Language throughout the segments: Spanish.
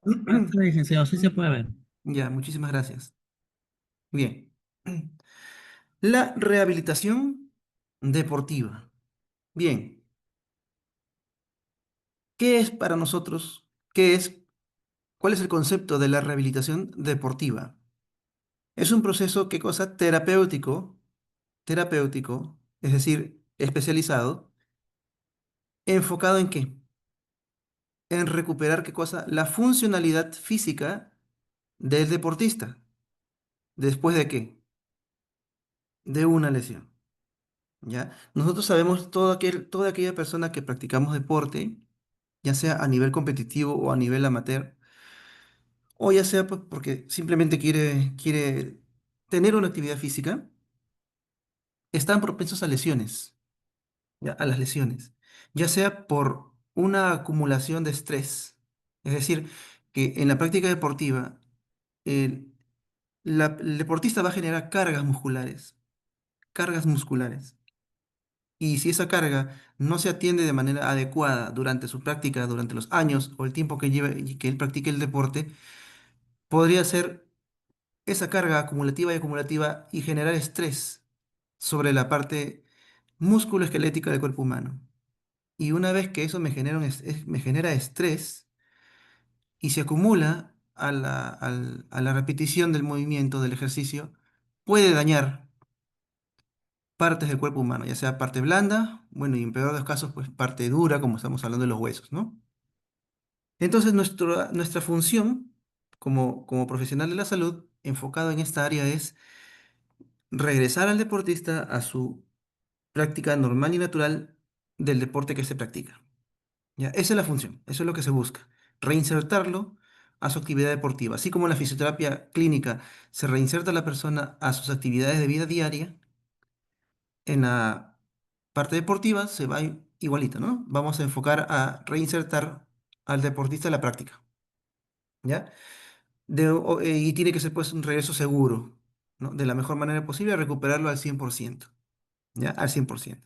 Está bien, licenciado, sí se puede ver. Ya, muchísimas gracias. Bien. La rehabilitación deportiva. Bien, ¿qué es para nosotros? ¿Qué es? ¿Cuál es el concepto de la rehabilitación deportiva? Es un proceso, ¿qué cosa? Terapéutico, es decir, especializado, enfocado en qué? En recuperar, ¿qué cosa? La funcionalidad física del deportista. ¿Después de qué? De una lesión. ¿Ya? Nosotros sabemos toda aquella persona que practicamos deporte, ya sea a nivel competitivo o a nivel amateur, o ya sea pues, porque simplemente quiere tener una actividad física, están propensos a lesiones, ¿ya? A las lesiones, ya sea por una acumulación de estrés, es decir, que en la práctica deportiva el, el deportista va a generar cargas musculares. Y si esa carga no se atiende de manera adecuada durante su práctica, durante los años o el tiempo que lleve y que él practique el deporte, podría ser esa carga acumulativa y acumulativa y generar estrés sobre la parte musculoesquelética del cuerpo humano. Y una vez que eso me genera estrés y se acumula a la repetición del movimiento, del ejercicio, puede dañar partes del cuerpo humano, ya sea parte blanda, bueno, y en peor de los casos, pues parte dura, como estamos hablando de los huesos, ¿no? Entonces, nuestra función como profesional de la salud, enfocado en esta área, es regresar al deportista a su práctica normal y natural del deporte que se practica. ¿Ya? Esa es la función, eso es lo que se busca, reinsertarlo a su actividad deportiva. Así como en la fisioterapia clínica se reinserta a la persona a sus actividades de vida diaria, en la parte deportiva se va igualito, ¿no? Vamos a enfocar a reinsertar al deportista a la práctica, ¿ya? Y tiene que ser pues un regreso seguro, ¿no? De la mejor manera posible, recuperarlo al 100%, ¿ya? Al 100%.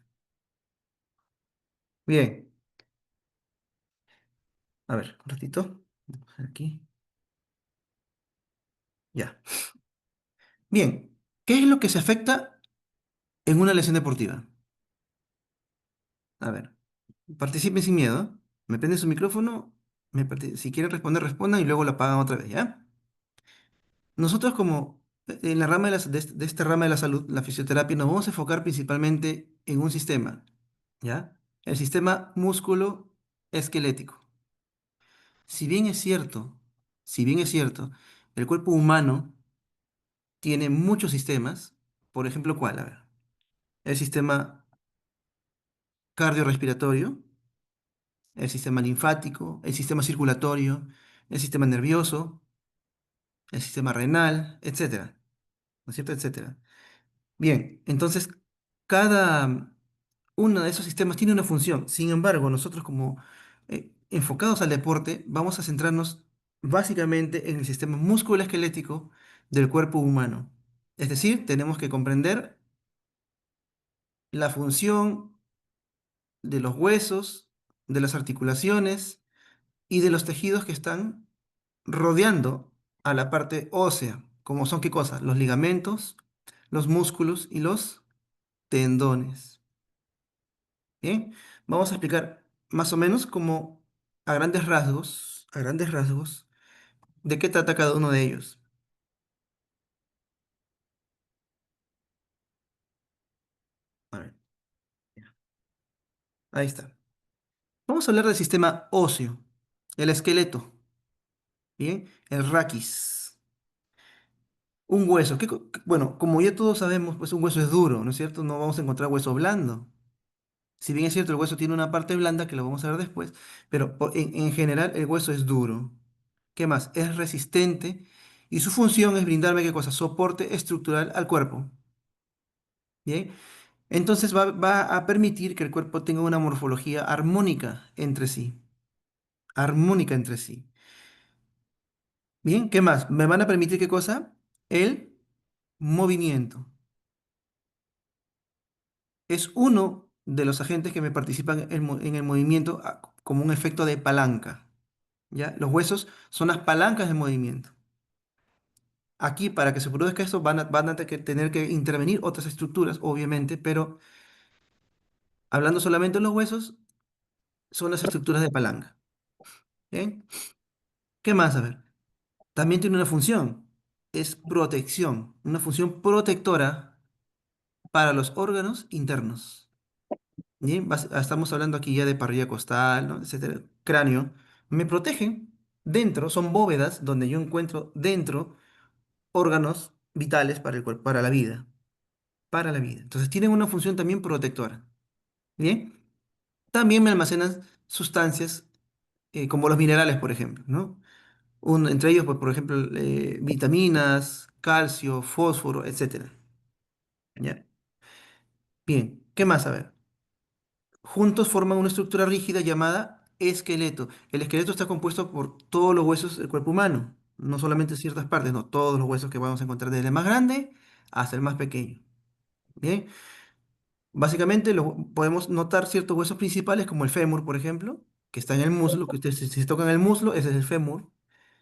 Bien, a ver, un ratito. Vamos a ver aquí. Ya. Bien, ¿qué es lo que se afecta en una lesión deportiva? A ver, participen sin miedo. Me prende su micrófono. Si quieren responder, respondan y luego lo apagan otra vez, ¿ya? Nosotros como en la rama de esta rama de la salud, la fisioterapia, nos vamos a enfocar principalmente en un sistema, ¿ya? El sistema músculo esquelético. Si bien es cierto, si bien es cierto, el cuerpo humano tiene muchos sistemas, por ejemplo, ¿cuál? A ver, el sistema cardiorrespiratorio, el sistema linfático, el sistema circulatorio, el sistema nervioso, el sistema renal, etcétera, ¿no es cierto? Etcétera. Bien, entonces cada uno de esos sistemas tiene una función. Sin embargo, nosotros como enfocados al deporte, vamos a centrarnos básicamente en el sistema musculoesquelético del cuerpo humano. Es decir, tenemos que comprender la función de los huesos, de las articulaciones y de los tejidos que están rodeando a la parte ósea, como son qué cosas, los ligamentos, los músculos y los tendones. Bien, vamos a explicar más o menos como a grandes rasgos, de qué trata cada uno de ellos. A ver, ya, ahí está. Vamos a hablar del sistema óseo, el esqueleto, bien, el raquis. Un hueso, bueno, como ya todos sabemos, pues un hueso es duro, ¿no es cierto? No vamos a encontrar hueso blando. Si bien es cierto, el hueso tiene una parte blanda, que lo vamos a ver después, pero en general el hueso es duro. ¿Qué más? Es resistente y su función es brindarme, ¿qué cosa? Soporte estructural al cuerpo. Bien, entonces va a permitir que el cuerpo tenga una morfología armónica entre sí. Armónica entre sí. Bien, ¿qué más? Me van a permitir, ¿qué cosa? El movimiento. Es uno de los agentes que me participan en el movimiento como un efecto de palanca. ¿ya? Los huesos son las palancas de movimiento. Aquí, para que se produzca esto, tener que intervenir otras estructuras, obviamente, pero hablando solamente de los huesos, son las estructuras de palanca. ¿Bien? ¿Qué más? A ver, también tiene una función, es protección, una función protectora para los órganos internos. Bien, estamos hablando aquí ya de parrilla costal, ¿no? Etcétera, cráneo. Me protegen dentro, son bóvedas donde yo encuentro dentro órganos vitales para el cuerpo, para la vida, para la vida. Entonces tienen una función también protectora. Bien, también me almacenan sustancias como los minerales, por ejemplo, ¿no? Entre ellos, pues, por ejemplo, vitaminas, calcio, fósforo, etcétera. ¿Ya? Bien, ¿qué más? A ver. Juntos forman una estructura rígida llamada esqueleto. El esqueleto está compuesto por todos los huesos del cuerpo humano, no solamente ciertas partes, no, todos los huesos que vamos a encontrar desde el más grande hasta el más pequeño. Bien, básicamente podemos notar ciertos huesos principales como el fémur, por ejemplo, que está en el muslo, que ustedes si se tocan el muslo, ese es el fémur,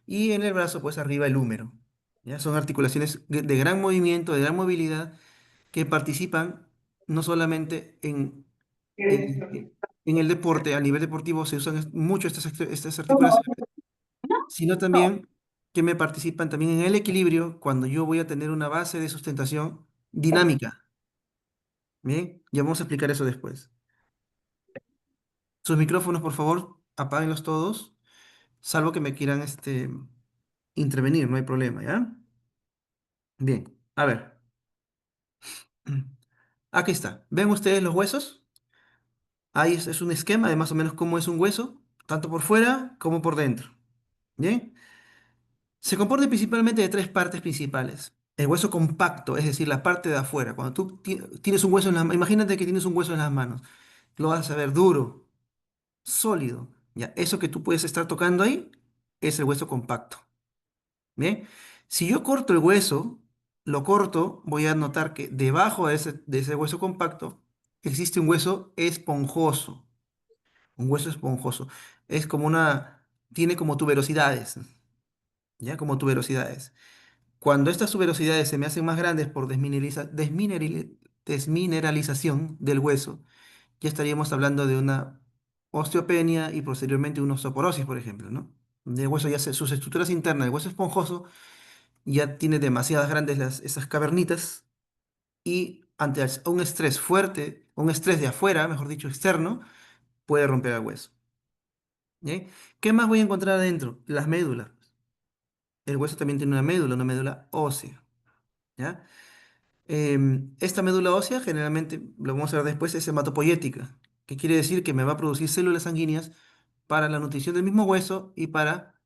y en el brazo, pues arriba el húmero. ¿Ya? Son articulaciones de gran movimiento, de gran movilidad, que participan no solamente en el deporte, a nivel deportivo se usan mucho estas articulaciones, sino también que me participan también en el equilibrio cuando yo voy a tener una base de sustentación dinámica. Bien, ya vamos a explicar eso después. Sus micrófonos, por favor, apáguenlos todos, salvo que me quieran intervenir, no hay problema, ¿ya? Bien, a ver. Aquí está. ¿Ven ustedes los huesos? Ahí es un esquema de más o menos cómo es un hueso, tanto por fuera como por dentro. ¿Bien? Se compone principalmente de tres partes principales. El hueso compacto, es decir, la parte de afuera. Cuando tú tienes un hueso en las manos, imagínate que tienes un hueso en las manos. Lo vas a ver duro, sólido. Ya, eso que tú puedes estar tocando ahí es el hueso compacto. ¿Bien? Si yo corto el hueso, lo corto, voy a notar que debajo de ese hueso compacto existe un hueso esponjoso. Un hueso esponjoso. Es como tiene como tuberosidades, ¿ya? Como tuberosidades. Cuando estas tuberosidades se me hacen más grandes por desmineralización del hueso, ya estaríamos hablando de una osteopenia y posteriormente una osteoporosis, por ejemplo, ¿no? El hueso sus estructuras internas, el hueso esponjoso, ya tiene demasiadas grandes esas cavernitas y ante un estrés fuerte, un estrés de afuera, mejor dicho, externo, puede romper el hueso. ¿Eh? ¿Qué más voy a encontrar adentro? Las médulas. El hueso también tiene una médula ósea. ¿Ya? Esta médula ósea, generalmente, lo vamos a ver después, es hematopoyética, que quiere decir que me va a producir células sanguíneas para la nutrición del mismo hueso y para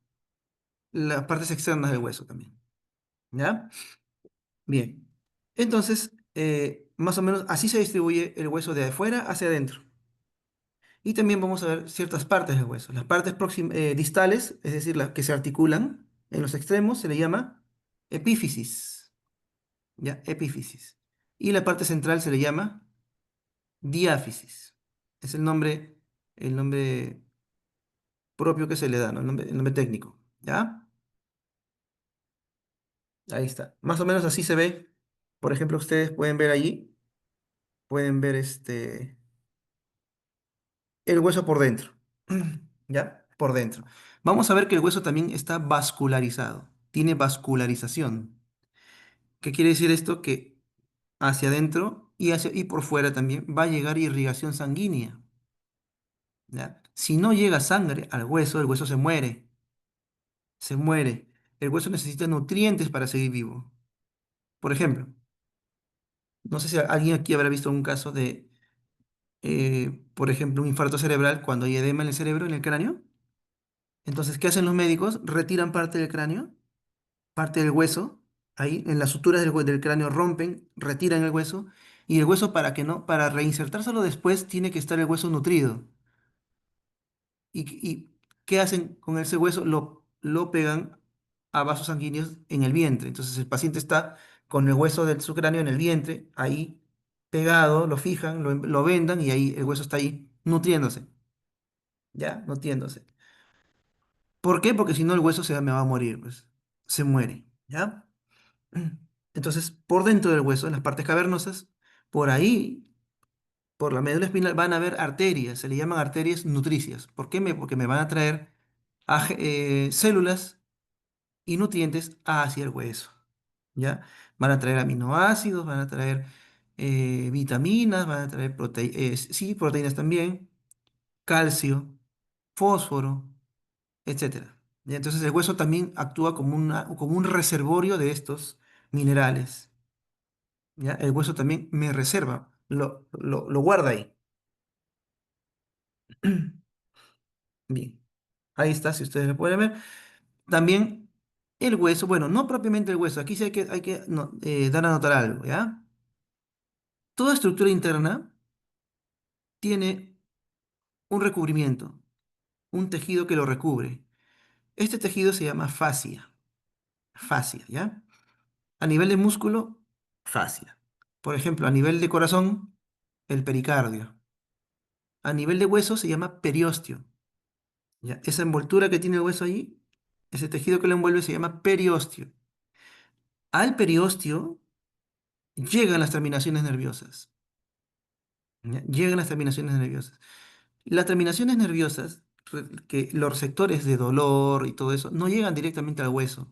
las partes externas del hueso también. ¿Ya? Bien. Entonces, más o menos así se distribuye el hueso de afuera hacia adentro. Y también vamos a ver ciertas partes del hueso. Las partes distales, es decir, las que se articulan en los extremos, se le llama epífisis. ¿Ya? Epífisis. Y la parte central se le llama diáfisis. Es el nombre propio que se le da, ¿no? El nombre técnico. ¿Ya? Ahí está. Más o menos así se ve. Por ejemplo, ustedes pueden ver allí, pueden ver el hueso por dentro. ¿Ya? Por dentro. Vamos a ver que el hueso también está vascularizado. Tiene vascularización. ¿Qué quiere decir esto? Que hacia adentro y por fuera también va a llegar irrigación sanguínea. ¿Ya? Si no llega sangre al hueso, el hueso se muere. Se muere. El hueso necesita nutrientes para seguir vivo. Por ejemplo, no sé si alguien aquí habrá visto un caso de, por ejemplo, un infarto cerebral cuando hay edema en el cerebro, en el cráneo. Entonces, ¿qué hacen los médicos? Retiran parte del cráneo, parte del hueso, ahí en las suturas del cráneo rompen, retiran el hueso, y el hueso para que no, para reinsertárselo después tiene que estar el hueso nutrido. ¿Y qué hacen con ese hueso? Lo pegan a vasos sanguíneos en el vientre. Entonces el paciente está con el hueso de su cráneo en el vientre, ahí pegado, lo fijan, lo vendan y ahí el hueso está ahí nutriéndose, ¿ya? Nutriéndose. ¿Por qué? Porque si no el hueso me va a morir, pues. Se muere, ¿ya? Entonces, por dentro del hueso, en las partes cavernosas, por ahí, por la médula espinal, van a haber arterias, se le llaman arterias nutricias. ¿Por qué? Porque me van a traer células y nutrientes hacia el hueso, ¿ya? Van a traer aminoácidos, van a traer vitaminas, van a traer sí, proteínas también, calcio, fósforo, etcétera. Y entonces el hueso también actúa como como un reservorio de estos minerales, ¿ya? El hueso también me reserva, lo guarda ahí. Bien, ahí está, si ustedes lo pueden ver. También el hueso, bueno, no propiamente el hueso, aquí sí hay que dar a notar algo, ¿ya? Toda estructura interna tiene un recubrimiento, un tejido que lo recubre. Este tejido se llama fascia, ¿ya? A nivel de músculo, fascia. Por ejemplo, a nivel de corazón, el pericardio. A nivel de hueso se llama periósteo, ¿ya? Esa envoltura que tiene el hueso ahí, ese tejido que lo envuelve se llama periósteo. Al periósteo llegan las terminaciones nerviosas, ¿ya? Llegan las terminaciones nerviosas. Las terminaciones nerviosas, que los receptores de dolor y todo eso, no llegan directamente al hueso.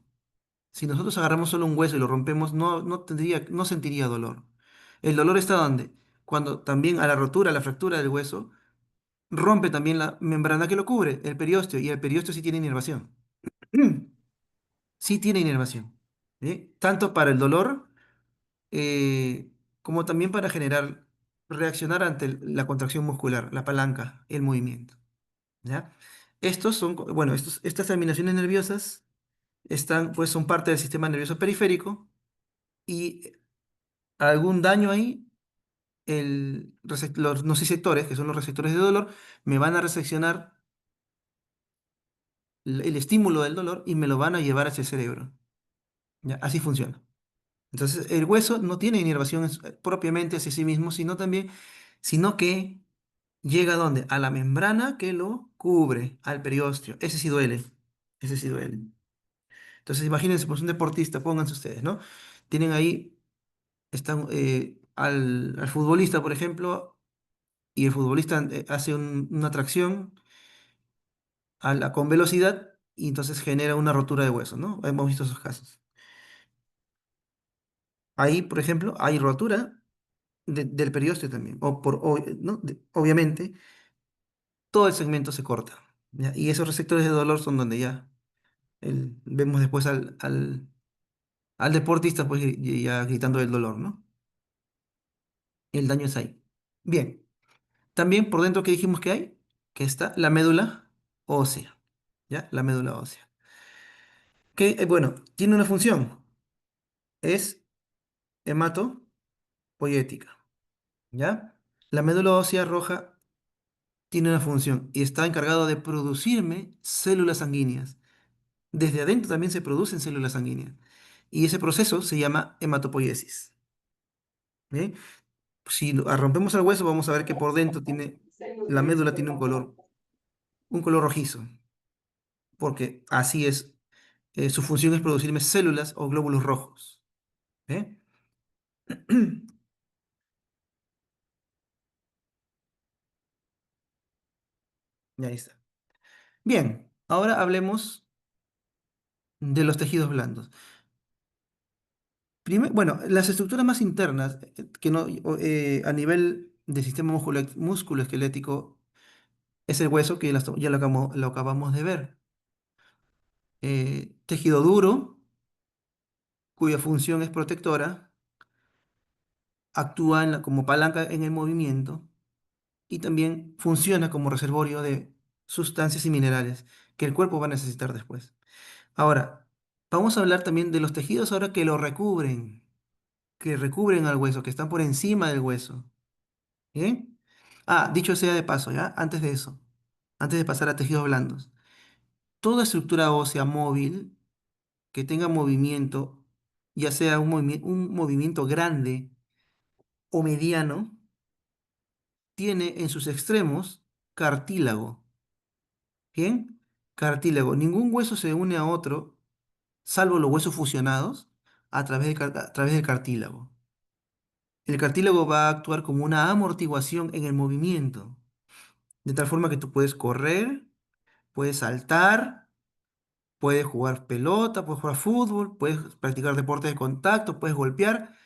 Si nosotros agarramos solo un hueso y lo rompemos, no sentiría dolor. ¿El dolor está dónde? Cuando también a la rotura, a la fractura del hueso, rompe también la membrana que lo cubre, el periósteo, y el periósteo sí tiene inervación. Sí tiene inervación. ¿Sí? Tanto para el dolor eh, como también para reaccionar ante la contracción muscular, la palanca, el movimiento. ¿Ya? Bueno, estas terminaciones nerviosas pues son parte del sistema nervioso periférico y algún daño ahí, los nociceptores, que son los receptores de dolor, me van a reseccionar el estímulo del dolor y me lo van a llevar hacia el cerebro. ¿Ya? Así funciona. Entonces, el hueso no tiene inervación propiamente hacia sí mismo, sino que llega ¿a dónde? A la membrana que lo cubre, al periósteo. Ese sí duele. Ese sí duele. Entonces, imagínense, pues un deportista, pónganse ustedes, ¿no? Tienen ahí, están al futbolista, por ejemplo, y el futbolista hace una tracción con velocidad y entonces genera una rotura de hueso, ¿no? Hemos visto esos casos. Ahí, por ejemplo, hay rotura del periósteo también, ¿no? Obviamente, todo el segmento se corta, ¿ya? Y esos receptores de dolor son donde ya vemos después al deportista pues ya gritando el dolor, ¿no? El daño es ahí. Bien, también por dentro que dijimos que hay, que está la médula ósea, ¿ya? La médula ósea. Que, bueno, tiene una función, es hematopoietica, ¿ya? La médula ósea roja tiene una función y está encargado de producirme células sanguíneas. Desde adentro también se producen células sanguíneas. Y ese proceso se llama hematopoiesis. ¿Bien? Si rompemos el hueso, vamos a ver que por dentro la médula tiene un color rojizo, porque así es, su función es producirme células o glóbulos rojos. ¿Eh? Y ahí está. Bien, ahora hablemos de los tejidos blandos. Bueno, las estructuras más internas, que no, a nivel del sistema musculoesquelético, es el hueso que ya lo acabamos de ver. Tejido duro, cuya función es protectora, actúa como palanca en el movimiento y también funciona como reservorio de sustancias y minerales que el cuerpo va a necesitar después. Ahora, vamos a hablar también de los tejidos ahora que recubren al hueso, que están por encima del hueso. ¿Bien? Ah, dicho sea de paso, ¿ya? Antes de eso, antes de pasar a tejidos blandos. Toda estructura ósea móvil que tenga movimiento, ya sea un movimiento grande o mediano, tiene en sus extremos cartílago. ¿Bien? cartílago. Ningún hueso se une a otro, salvo los huesos fusionados, a través del cartílago. El cartílago va a actuar como una amortiguación en el movimiento, de tal forma que tú puedes correr, puedes saltar, puedes jugar pelota, puedes jugar fútbol, puedes practicar deportes de contacto, puedes golpear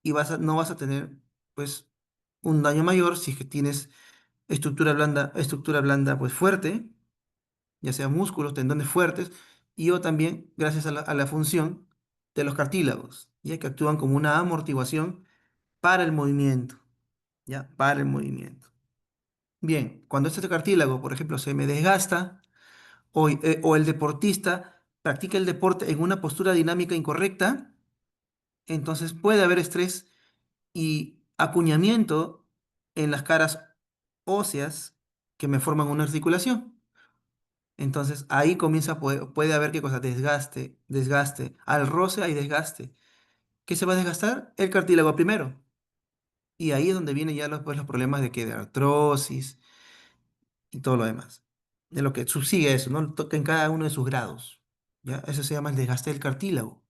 y no vas a tener pues un daño mayor si es que tienes estructura blanda pues fuerte, ya sea músculos, tendones fuertes, y o también gracias a la función de los cartílagos, ya que actúan como una amortiguación para el movimiento, ya, para el movimiento. Bien, cuando este cartílago, por ejemplo, se me desgasta o el deportista practica el deporte en una postura dinámica incorrecta, entonces puede haber estrés y acuñamiento en las caras óseas que me forman una articulación. Entonces ahí puede haber qué cosa, desgaste, desgaste. Al roce hay desgaste. ¿Qué se va a desgastar? El cartílago primero. Y ahí es donde vienen ya pues, los problemas de artrosis y todo lo demás. De lo que subsigue eso, ¿no? Toca en cada uno de sus grados. ¿Ya? Eso se llama el desgaste del cartílago.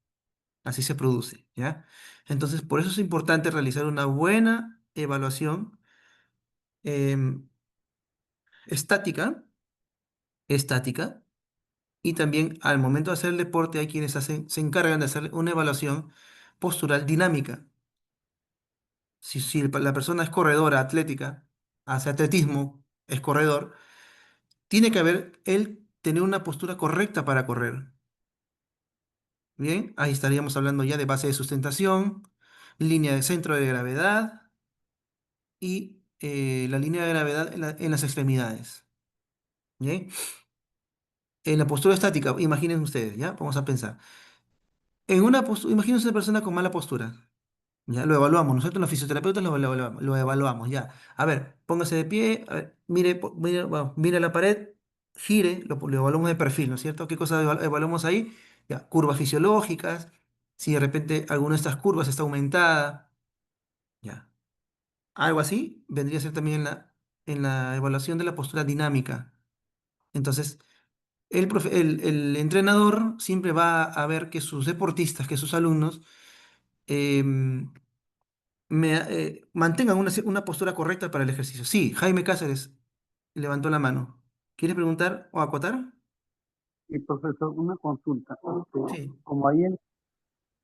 Así se produce, ¿ya? Entonces, por eso es importante realizar una buena evaluación em, estática, estática, y también al momento de hacer el deporte hay quienes se encargan de hacer una evaluación postural dinámica. Si la persona es corredora, atlética, hace atletismo, es corredor, tiene que haber él tener una postura correcta para correr. Bien, ahí estaríamos hablando ya de base de sustentación, línea de centro de gravedad y la línea de gravedad en las extremidades. Bien, en la postura estática, imaginen ustedes, ¿ya? Vamos a pensar. En una postura, imagínense una persona con mala postura. Ya lo evaluamos. Nosotros los fisioterapeutas lo evaluamos. Ya. A ver, póngase de pie, a ver, mire, bueno, mire la pared, gire, lo evaluamos de perfil, ¿no es cierto? ¿Qué cosas evaluamos ahí? Ya, curvas fisiológicas, si de repente alguna de estas curvas está aumentada, ya. Algo así vendría a ser también en la evaluación de la postura dinámica. Entonces, el entrenador siempre va a ver que sus deportistas, que sus alumnos, em, mantengan una postura correcta para el ejercicio. Sí, Jaime Cáceres levantó la mano. ¿Quieres preguntar o acotar? Y profesor, una consulta. Sí. Como ahí en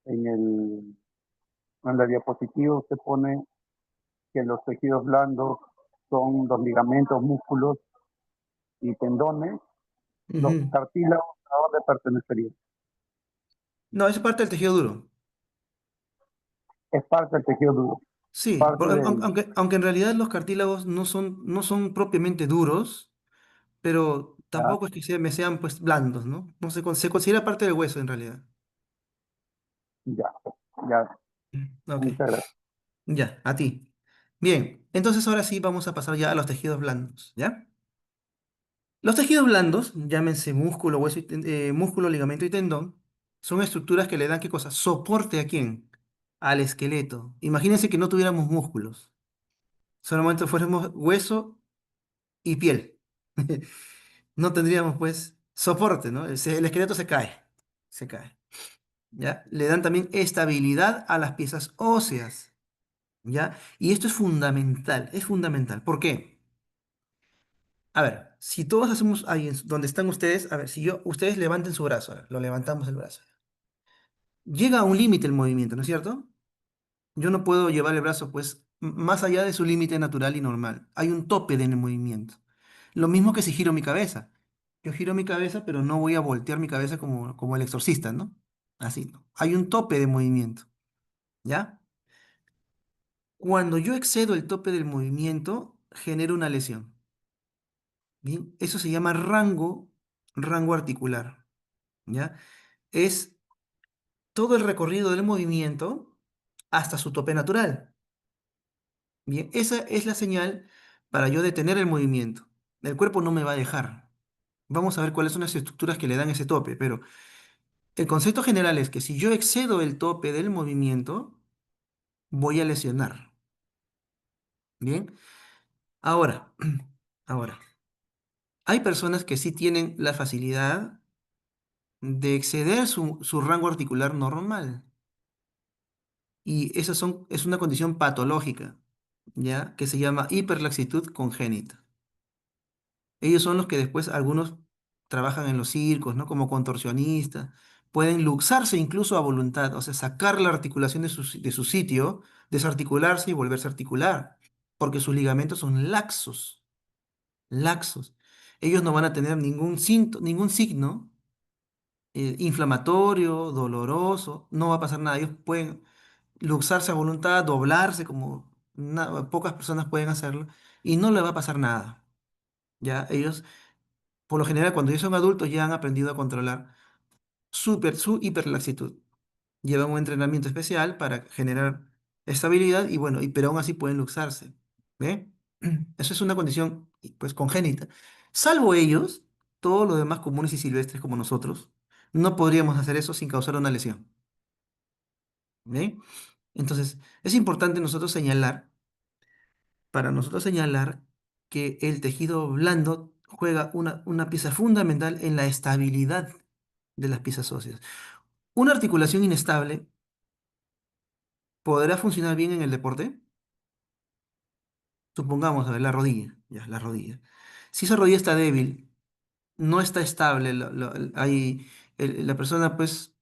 el, en la diapositiva usted pone que los tejidos blandos son los ligamentos, músculos y tendones, los Ujú. cartílagos, ¿a dónde pertenecerían? No, es parte del tejido duro. Es parte del tejido duro, Sí, parte del... aunque en realidad los cartílagos no son propiamente duros, pero Ya, tampoco es que me sean pues blandos, ¿no? No se considera parte del hueso en realidad. ya, ya, Ok, muchas gracias. ya, a ti. Bien, entonces ahora sí vamos a pasar ya a los tejidos blandos, ¿ya? Los tejidos blandos, llámense músculo, músculo, ligamento y tendón, son estructuras que le dan ¿qué cosa? Soporte ¿a quién? Al esqueleto. Imagínense que no tuviéramos músculos, solamente fuéramos hueso y piel. No tendríamos pues soporte, ¿no? El esqueleto se cae, ¿ya? Le dan también estabilidad a las piezas óseas, ¿ya? Y esto es fundamental. ¿Por qué? A ver, si todos hacemos ahí donde están ustedes, a ver, ustedes levanten su brazo, a ver, lo levantamos el brazo. Llega a un límite el movimiento, ¿no es cierto? Yo no puedo llevar el brazo, pues, más allá de su límite natural y normal. Hay un tope en el movimiento. Lo mismo que si giro mi cabeza. Yo giro mi cabeza, pero no voy a voltear mi cabeza como el exorcista, ¿no? Así, ¿no? Hay un tope de movimiento, ¿ya? Cuando yo excedo el tope del movimiento, genero una lesión. Bien, eso se llama rango articular, ¿ya? Es todo el recorrido del movimiento hasta su tope natural. Bien, esa es la señal para yo detener el movimiento. El cuerpo no me va a dejar. Vamos a ver cuáles son las estructuras que le dan ese tope, pero el concepto general es que si yo excedo el tope del movimiento, voy a lesionar. Bien, ahora, ahora, Hay personas que sí tienen la facilidad de exceder su rango articular normal. Y es una condición patológica, ¿ya? Que se llama hiperlaxitud congénita. Ellos son los que después algunos trabajan en los circos, ¿no? Como contorsionistas. Pueden luxarse incluso a voluntad, o sea, sacar la articulación de su sitio, desarticularse y volverse a articular, porque sus ligamentos son laxos, laxos. Ellos no van a tener ningún signo inflamatorio, doloroso, no va a pasar nada. Ellos pueden luxarse a voluntad, doblarse como pocas personas pueden hacerlo y no le va a pasar nada. Ya ellos, por lo general, cuando ellos son adultos, ya han aprendido a controlar su hiperlaxitud. Llevan un entrenamiento especial para generar estabilidad y bueno, pero aún así pueden luxarse. ¿Ve? Eso es una condición pues congénita. Salvo ellos, todos los demás comunes y silvestres como nosotros, no podríamos hacer eso sin causar una lesión. ¿Ve? Entonces, es importante para nosotros señalar que el tejido blando juega una pieza fundamental en la estabilidad de las piezas óseas. Una articulación inestable podrá funcionar bien en el deporte. Supongamos, a ver, la rodilla, ya, la rodilla. Si esa rodilla está débil, no está estable, la persona pues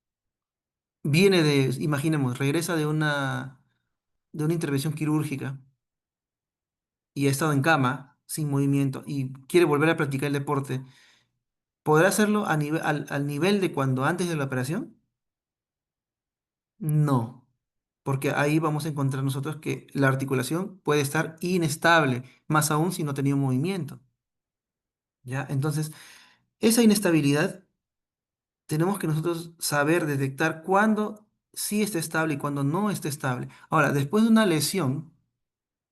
imaginemos, regresa de una intervención quirúrgica y ha estado en cama, sin movimiento, y quiere volver a practicar el deporte, ¿podrá hacerlo al nivel de cuando antes de la operación? No, porque ahí vamos a encontrar nosotros que la articulación puede estar inestable, más aún si no ha tenido movimiento, ¿ya? Entonces, esa inestabilidad tenemos que nosotros saber detectar cuándo sí está estable y cuándo no está estable. Ahora, después de una lesión,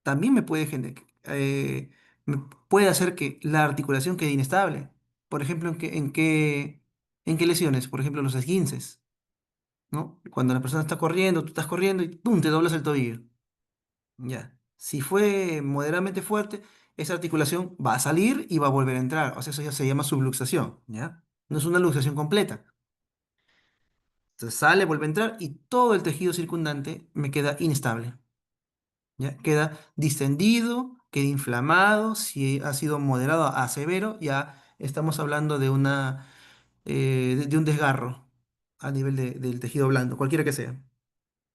también me puede hacer que la articulación quede inestable. Por ejemplo, ¿en qué lesiones? Por ejemplo, los esguinces, ¿no? Cuando la persona está corriendo, tú estás corriendo y ¡pum! Te doblas el tobillo. Ya. Si fue moderadamente fuerte, esa articulación va a salir y va a volver a entrar. O sea, eso ya se llama subluxación, ¿ya? No es una luxación completa. Entonces sale, vuelve a entrar y todo el tejido circundante me queda inestable. ¿Ya? Queda distendido, queda inflamado, si ha sido moderado a severo, ya estamos hablando de un desgarro a nivel del tejido blando, cualquiera que sea.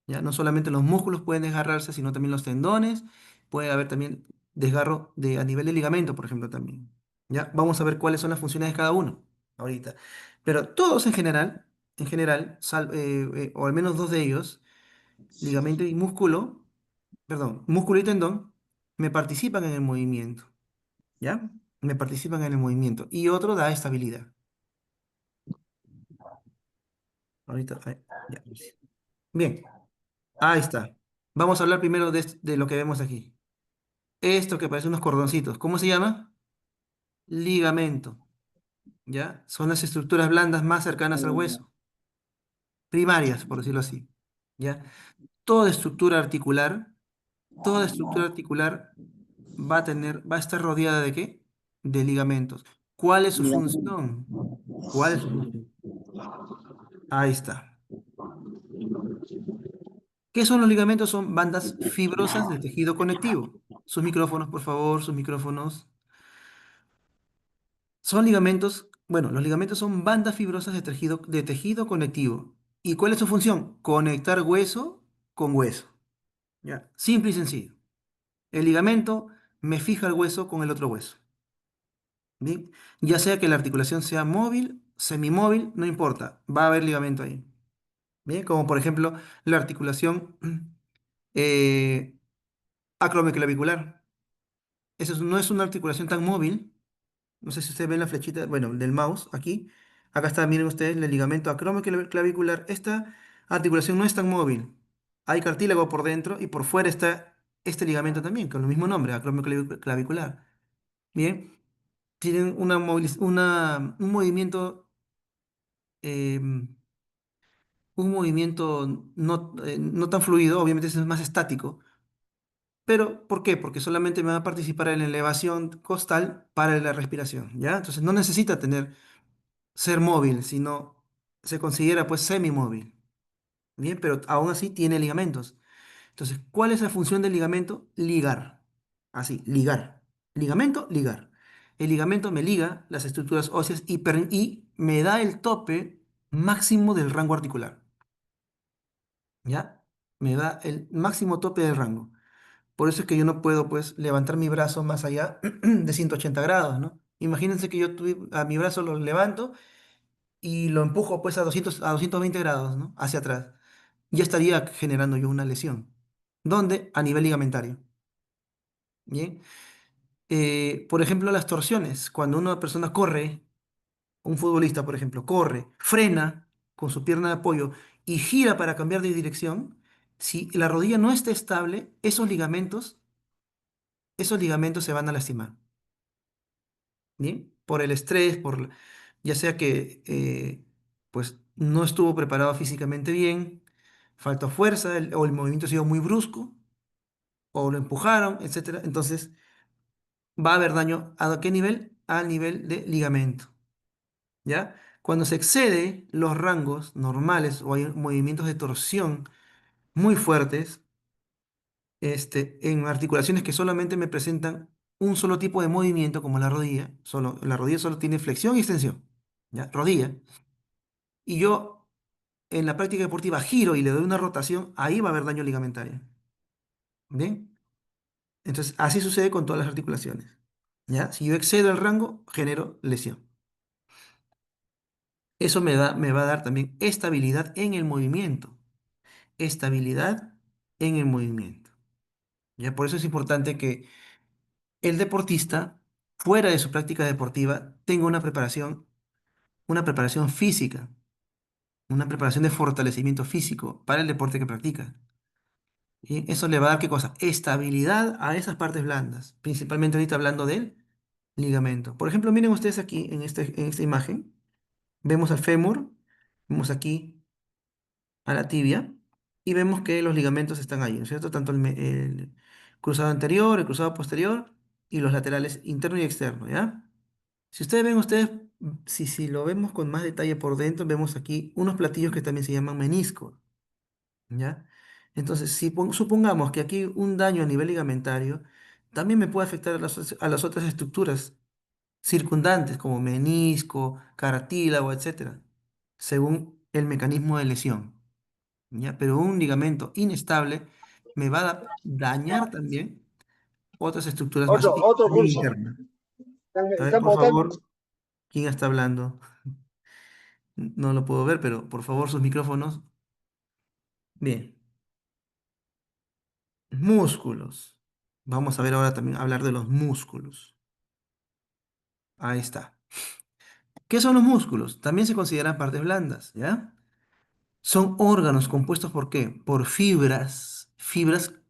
¿Ya? No solamente los músculos pueden desgarrarse, sino también los tendones, puede haber también desgarro a nivel de ligamento, por ejemplo, también. ¿Ya? Vamos a ver cuáles son las funciones de cada uno ahorita. Pero todos en general, o al menos dos de ellos, ligamento y músculo, perdón, músculo y tendón, me participan en el movimiento, ¿ya? Me participan en el movimiento. Y otro da estabilidad. Ahorita, ya. Bien, ahí está. Vamos a hablar primero de lo que vemos aquí. Esto que parece unos cordoncitos, ¿cómo se llama? Ligamento, ¿ya? Son las estructuras blandas más cercanas al hueso, primarias, por decirlo así, ¿ya? Toda estructura articular, toda estructura articular va a estar rodeada ¿de qué? De ligamentos. ¿Cuál es su función? ¿Cuál es su función? Ahí está. ¿Qué son los ligamentos? Son bandas fibrosas de tejido conectivo. Sus micrófonos, por favor, sus micrófonos. Son ligamentos, bueno, los ligamentos son bandas fibrosas de tejido conectivo. ¿Y cuál es su función? Conectar hueso con hueso. ¿Ya? Simple y sencillo. El ligamento me fija el hueso con el otro hueso. ¿Bien? Ya sea que la articulación sea móvil, semimóvil, no importa, va a haber ligamento ahí. ¿Bien? Como por ejemplo la articulación eh, acromioclavicular. No es una articulación tan móvil. No sé si ustedes ven la flechita, bueno, del mouse aquí. Acá está, miren ustedes, el ligamento acromioclavicular. Esta articulación no es tan móvil. Hay cartílago por dentro y por fuera está este ligamento también, con el mismo nombre, acromioclavicular. Bien, tienen em, un movimiento no tan fluido, obviamente es más estático, Pero, ¿por qué? Porque solamente me va a participar en la elevación costal para la respiración, ¿ya? Entonces no necesita ser móvil, sino se considera pues semimóvil, ¿bien? Pero aún así tiene ligamentos. Entonces, ¿cuál es la función del ligamento? Ligar. Así, ligar. Ligamento, ligar. El ligamento me liga las estructuras óseas y me da el tope máximo del rango articular, ¿ya? Me da el máximo tope del rango. Por eso es que yo no puedo, pues, levantar mi brazo más allá de 180 grados, ¿no? Imagínense que a mi brazo lo levanto y lo empujo, pues, a 220 grados, ¿no? Hacia atrás. Ya estaría generando yo una lesión. ¿Dónde? A nivel ligamentario. ¿Bien? Por ejemplo, las torsiones. Cuando una persona corre, un futbolista, por ejemplo, corre, frena con su pierna de apoyo y gira para cambiar de dirección, si la rodilla no está estable, esos ligamentos se van a lastimar. ¿Bien? Por el estrés, ya sea que pues no estuvo preparado físicamente bien, faltó fuerza, o el movimiento ha sido muy brusco, o lo empujaron, etcétera. Entonces va a haber daño. ¿A qué nivel? Al nivel de ligamento. ¿Ya? Cuando se excede los rangos normales o hay movimientos de torsión muy fuertes, en articulaciones que solamente me presentan un solo tipo de movimiento, como la rodilla solo tiene flexión y extensión, ¿ya? Rodilla. Y yo en la práctica deportiva giro y le doy una rotación, ahí va a haber daño ligamentario. ¿Bien? Entonces, así sucede con todas las articulaciones. ¿Ya? Si yo excedo el rango, genero lesión. Eso me va a dar también estabilidad en el movimiento. Estabilidad en el movimiento. ¿Ya? Por eso es importante que el deportista, fuera de su práctica deportiva, tenga una preparación física, una preparación de fortalecimiento físico para el deporte que practica. Y eso le va a dar, ¿qué cosa? Estabilidad a esas partes blandas, principalmente ahorita hablando del ligamento. Por ejemplo, miren ustedes aquí en esta imagen, vemos al fémur, vemos aquí a la tibia y vemos que los ligamentos están ahí, ¿no es cierto? Tanto el cruzado anterior, el cruzado posterior y los laterales interno y externo, ¿ya? Si si lo vemos con más detalle por dentro, vemos aquí unos platillos que también se llaman meniscos, ¿ya? Entonces, si supongamos que aquí un daño a nivel ligamentario también me puede afectar a las otras estructuras circundantes, como menisco, cartílago, etcétera, según el mecanismo de lesión, ¿ya? Pero un ligamento inestable me va a dañar también otras estructuras más Otro bien curso. internas. A ver, Están por votando. favor, ¿quién está hablando? No lo puedo ver, pero por favor, sus micrófonos. Bien. Músculos. Vamos a ver ahora también hablar de los músculos. Ahí está. ¿Qué son los músculos? También se consideran partes blandas, ¿ya? Son órganos compuestos ¿por qué? Por fibras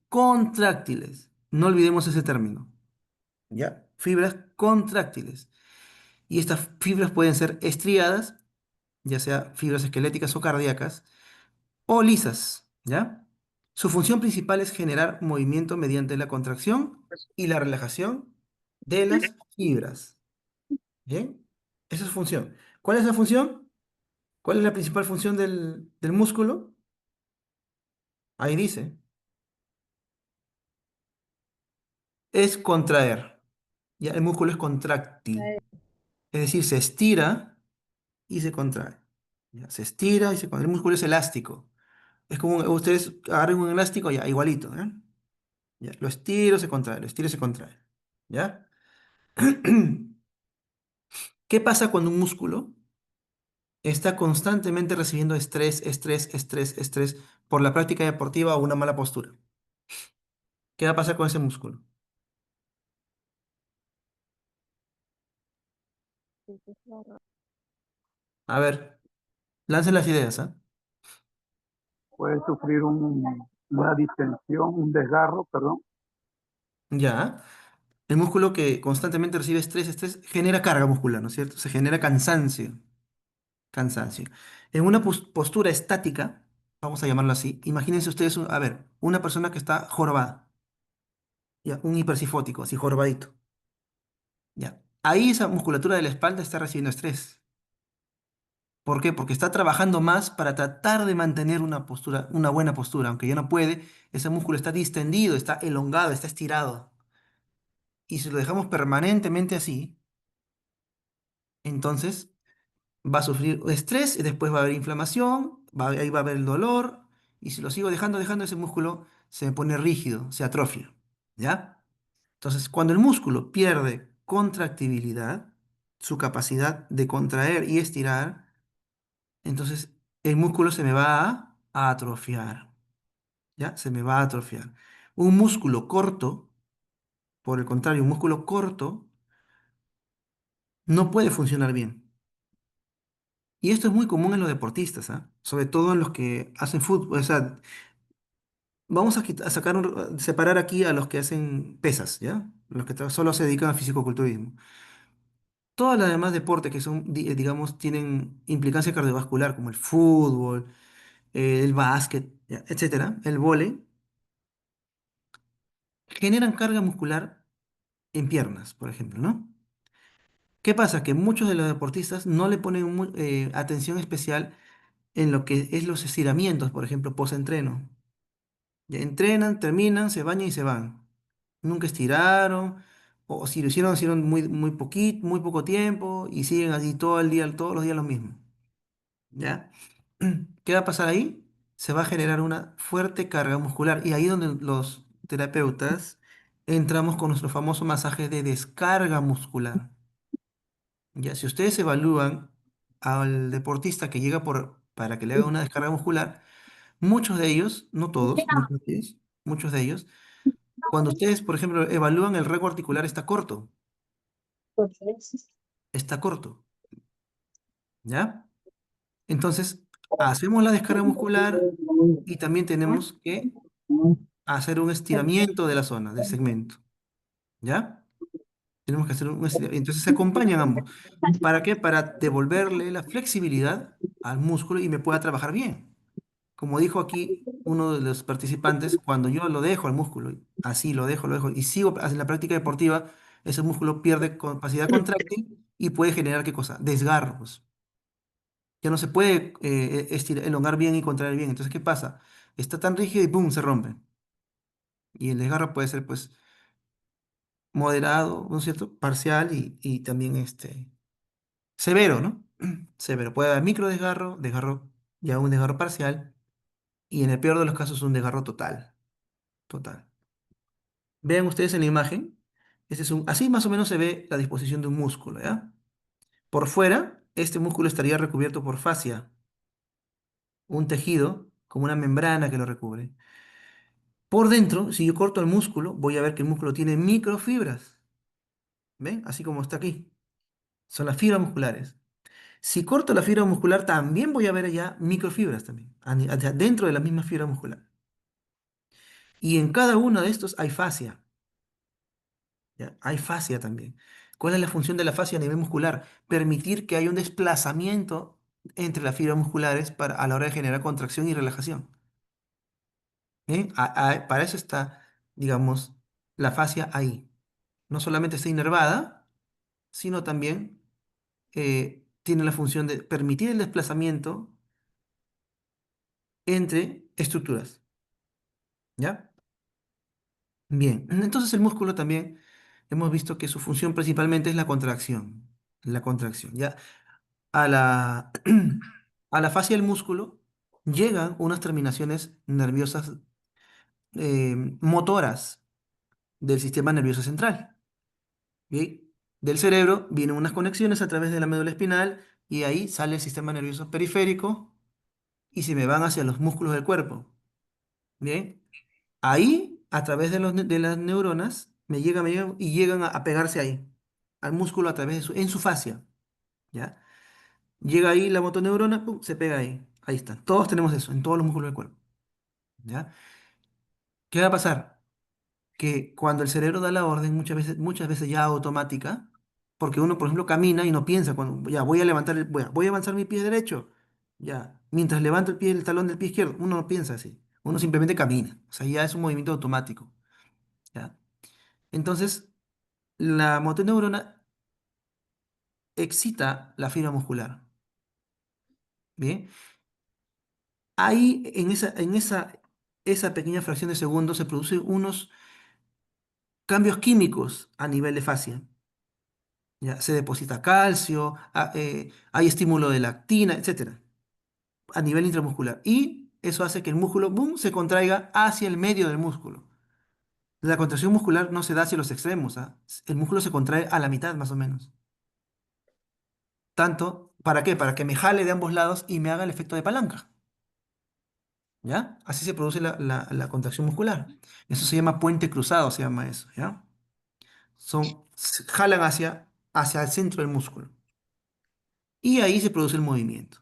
contráctiles. No olvidemos ese término, ¿ya? Fibras contráctiles. Y estas fibras pueden ser estriadas, ya sea fibras esqueléticas o cardíacas, o lisas, ¿ya? Su función principal es generar movimiento mediante la contracción y la relajación de las fibras, ¿bien? Esa es su función. ¿Cuál es la función? ¿Cuál es la principal función del músculo? Ahí dice, es contraer, ¿ya? El músculo es contráctil, es decir, se estira y se contrae, ¿ya? Se estira y se contrae. El músculo es elástico. Es como ustedes agarren un elástico, ya, igualito, ¿eh? Ya, lo estiro, se contrae, lo estiro, se contrae, ¿ya? ¿Qué pasa cuando un músculo está constantemente recibiendo estrés por la práctica deportiva o una mala postura? ¿Qué va a pasar con ese músculo? A ver, lancen las ideas, ¿ah? Puede sufrir una distensión, un desgarro, perdón. Ya. El músculo que constantemente recibe estrés, genera carga muscular, ¿no es cierto? Se genera cansancio, cansancio. En una postura estática, vamos a llamarlo así, imagínense ustedes, a ver, una persona que está jorobada, ya, un hipersifótico, así jorobadito, ya. Ahí esa musculatura de la espalda está recibiendo estrés. ¿Por qué? Porque está trabajando más para tratar de mantener una postura, una buena postura, aunque ya no puede, ese músculo está distendido, está elongado, está estirado. Y si lo dejamos permanentemente así, entonces va a sufrir estrés y después va a haber inflamación, ahí va a haber el dolor, y si lo sigo dejando, ese músculo se pone rígido, se atrofia, ¿ya? Entonces, cuando el músculo pierde contractibilidad, su capacidad de contraer y estirar, entonces el músculo se me va a atrofiar, ¿ya? Se me va a atrofiar. Un músculo corto, por el contrario, un músculo corto no puede funcionar bien. Y esto es muy común en los deportistas, ¿ah? Sobre todo en los que hacen fútbol. O sea, vamos a sacar separar aquí a los que hacen pesas, ¿ya? Los que solo se dedican al fisicoculturismo. Todos los demás deportes que son, digamos, tienen implicancia cardiovascular, como el fútbol, el básquet, ¿ya? Etcétera, el vóley, generan carga muscular en piernas, por ejemplo, ¿no? ¿Qué pasa? Que muchos de los deportistas no le ponen atención especial en lo que es los estiramientos, por ejemplo, post-entreno. Ya entrenan, terminan, se bañan y se van. Nunca estiraron, o si lo hicieron muy poquito, muy poco tiempo y siguen así todo el día, todos los días lo mismo. ¿Ya? ¿Qué va a pasar ahí? Se va a generar una fuerte carga muscular y ahí donde los terapeutas entramos con nuestro famoso masaje de descarga muscular. Ya, si ustedes evalúan al deportista que llega para que le haga una descarga muscular, muchos de ellos, no todos, muchos de ellos, cuando ustedes, por ejemplo, evalúan el rango articular está corto, ¿ya? Entonces, hacemos la descarga muscular y también tenemos que hacer un estiramiento de la zona, del segmento, ¿ya? Tenemos que hacer un estiramiento. Entonces se acompañan ambos. ¿Para qué? Para devolverle la flexibilidad al músculo y me pueda trabajar bien. Como dijo aquí uno de los participantes, cuando yo lo dejo al músculo, así lo dejo, y sigo en la práctica deportiva, ese músculo pierde capacidad contráctil y puede generar ¿qué cosa? Desgarros. Ya no se puede elongar bien y contraer bien. Entonces, ¿qué pasa? Está tan rígido y ¡pum! Se rompe. Y el desgarro puede ser, pues, moderado, ¿no es cierto? Parcial y también severo, ¿no? Severo. Puede haber micro desgarro, desgarro, ya un desgarro parcial, y en el peor de los casos un desgarro total. Total. Vean ustedes en la imagen, así más o menos se ve la disposición de un músculo, ¿ya? Por fuera, este músculo estaría recubierto por fascia, un tejido como una membrana que lo recubre. Por dentro, si yo corto el músculo, voy a ver que el músculo tiene microfibras, ¿ven? Así como está aquí. Son las fibras musculares. Si corto la fibra muscular, también voy a ver allá microfibras también, dentro de la misma fibra muscular. Y en cada uno de estos hay fascia. ¿Ya? Hay fascia también. ¿Cuál es la función de la fascia a nivel muscular? Permitir que haya un desplazamiento entre las fibras musculares a la hora de generar contracción y relajación. ¿Bien? Para eso está, digamos, la fascia ahí. No solamente está inervada, sino también tiene la función de permitir el desplazamiento entre estructuras. ¿Ya? Bien, entonces el músculo también hemos visto que su función principalmente es la contracción. La contracción, ¿ya? A la, a la fascia del músculo llegan unas terminaciones nerviosas motoras del sistema nervioso central. ¿Ok? Del cerebro vienen unas conexiones a través de la médula espinal y ahí sale el sistema nervioso periférico y se me van hacia los músculos del cuerpo. Bien, ahí a través de las neuronas me llegan y llegan a pegarse ahí, al músculo a través en su fascia. ¿Ya? Llega ahí la motoneurona, ¡pum! Se pega ahí. Ahí está. Todos tenemos eso, en todos los músculos del cuerpo. ¿Ya? ¿Qué va a pasar? Que cuando el cerebro da la orden, muchas veces ya automática, porque uno, por ejemplo, camina y no piensa, cuando ya voy a levantar, voy a avanzar mi pie derecho, ya, mientras levanto el talón del pie izquierdo, uno no piensa así, uno simplemente camina, o sea, ya es un movimiento automático, ¿ya? Entonces, la motoneurona excita la fibra muscular. Bien, ahí esa pequeña fracción de segundo se producen unos cambios químicos a nivel de fascia. Ya, se deposita calcio, hay estímulo de lactina, etcétera, a nivel intramuscular. Y eso hace que el músculo, boom, se contraiga hacia el medio del músculo. La contracción muscular no se da hacia los extremos, ¿ah? El músculo se contrae a la mitad más o menos. Tanto, ¿para qué? Para que me jale de ambos lados y me haga el efecto de palanca. ¿Ya? Así se produce la contracción muscular. Eso se llama puente cruzado, se llama eso, ¿ya? Jalan hacia el centro del músculo. Y ahí se produce el movimiento,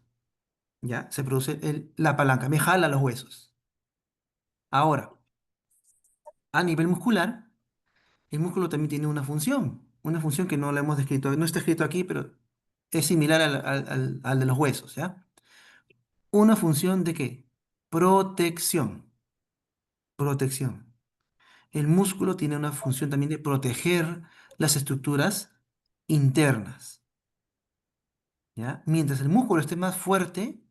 ¿ya? Se produce la palanca, me jala los huesos. Ahora, a nivel muscular, el músculo también tiene una función que no la hemos descrito, no está escrito aquí, pero es similar al de los huesos, ¿ya? ¿Una función de qué? Protección, protección. El músculo tiene una función también de proteger las estructuras internas, ¿ya? Mientras el músculo esté más fuerte,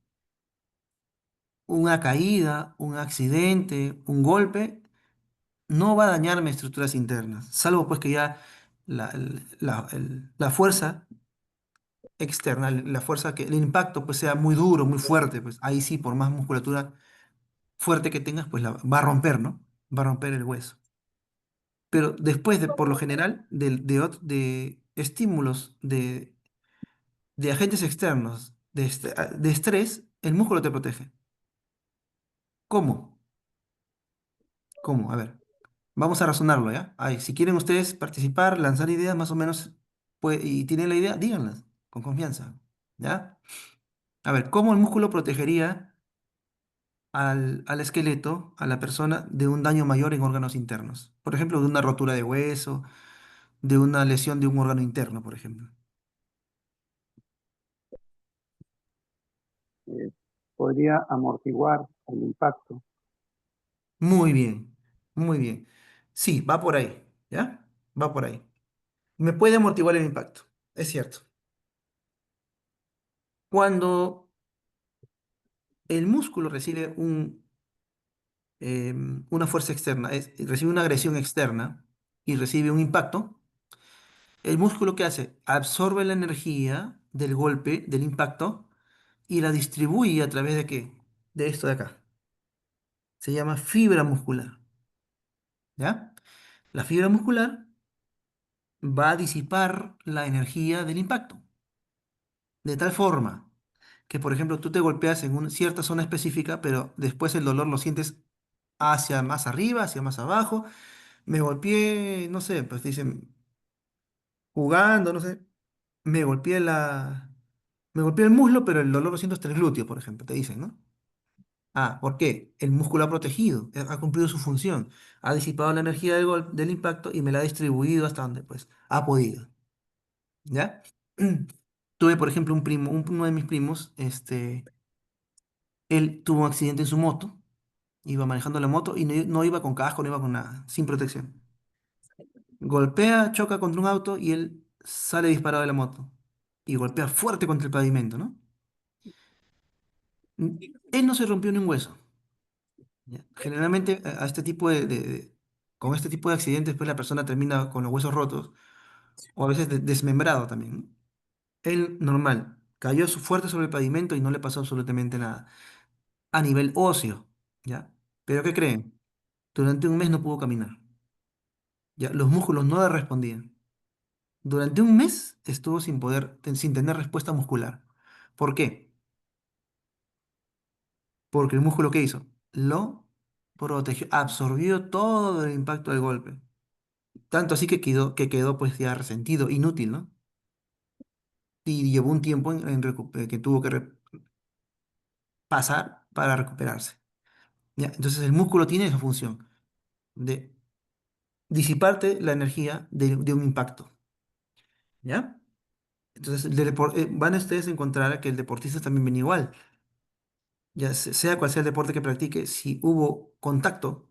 una caída, un accidente, un golpe, no va a dañar mis estructuras internas, salvo pues que ya la fuerza externa, la fuerza que el impacto pues sea muy duro, muy fuerte, pues ahí sí, por más musculatura fuerte que tengas, pues la va a romper, ¿no? Va a romper el hueso. Pero después de, por lo general, de estímulos, de agentes externos, de estrés, el músculo te protege. ¿Cómo? ¿Cómo? A ver, vamos a razonarlo, ¿ya? Ay, si quieren ustedes participar, lanzar ideas más o menos, pues, y tienen la idea, díganlas, con confianza, ¿ya? A ver, ¿cómo el músculo protegería al esqueleto, a la persona, de un daño mayor en órganos internos? Por ejemplo, de una rotura de hueso, de una lesión de un órgano interno, por ejemplo. Eh, Podría amortiguar el impacto. Muy bien, muy bien. Sí, va por ahí, ¿ya? Va por ahí. Me puede amortiguar el impacto, es cierto. Cuando el músculo recibe una fuerza externa, recibe una agresión externa y recibe un impacto, el músculo ¿qué hace? Absorbe la energía del golpe, del impacto, y la distribuye a través de ¿qué? De esto de acá. Se llama fibra muscular, ¿ya? La fibra muscular va a disipar la energía del impacto, de tal forma que, por ejemplo, tú te golpeas en una cierta zona específica, pero después el dolor lo sientes hacia más arriba, hacia más abajo. Me golpeé, no sé, pues dicen, jugando, no sé, me golpeé me golpeé el muslo, pero el dolor lo siento hasta el glúteo, por ejemplo, te dicen, ¿no? Ah, ¿por qué? El músculo ha protegido, ha cumplido su función, ha disipado la energía del impacto y me la ha distribuido hasta donde, pues, ha podido, ¿ya? Tuve, por ejemplo, un primo, uno de mis primos, él tuvo un accidente en su moto, iba manejando la moto y no iba con casco, no iba con nada, sin protección. Golpea, choca contra un auto y él sale disparado de la moto. Y golpea fuerte contra el pavimento, ¿no? Él no se rompió ni un hueso. ¿Ya? Generalmente a este tipo con este tipo de accidentes, pues la persona termina con los huesos rotos o a veces desmembrado también, ¿no? Él normal, cayó fuerte sobre el pavimento y no le pasó absolutamente nada. A nivel óseo, ¿ya? Pero ¿qué creen? Durante un mes no pudo caminar. Ya, los músculos no le respondían. Durante un mes estuvo sin tener respuesta muscular. ¿Por qué? Porque el músculo ¿qué hizo? Lo protegió, absorbió todo el impacto del golpe. Tanto así que quedó pues ya resentido, inútil, ¿no? Y llevó un tiempo que tuvo que pasar para recuperarse. ¿Ya? Entonces el músculo tiene esa función de disiparte la energía de un impacto. ¿Ya? Entonces van ustedes a encontrar que el deportista también viene igual. Ya sea cual sea el deporte que practique, si hubo contacto,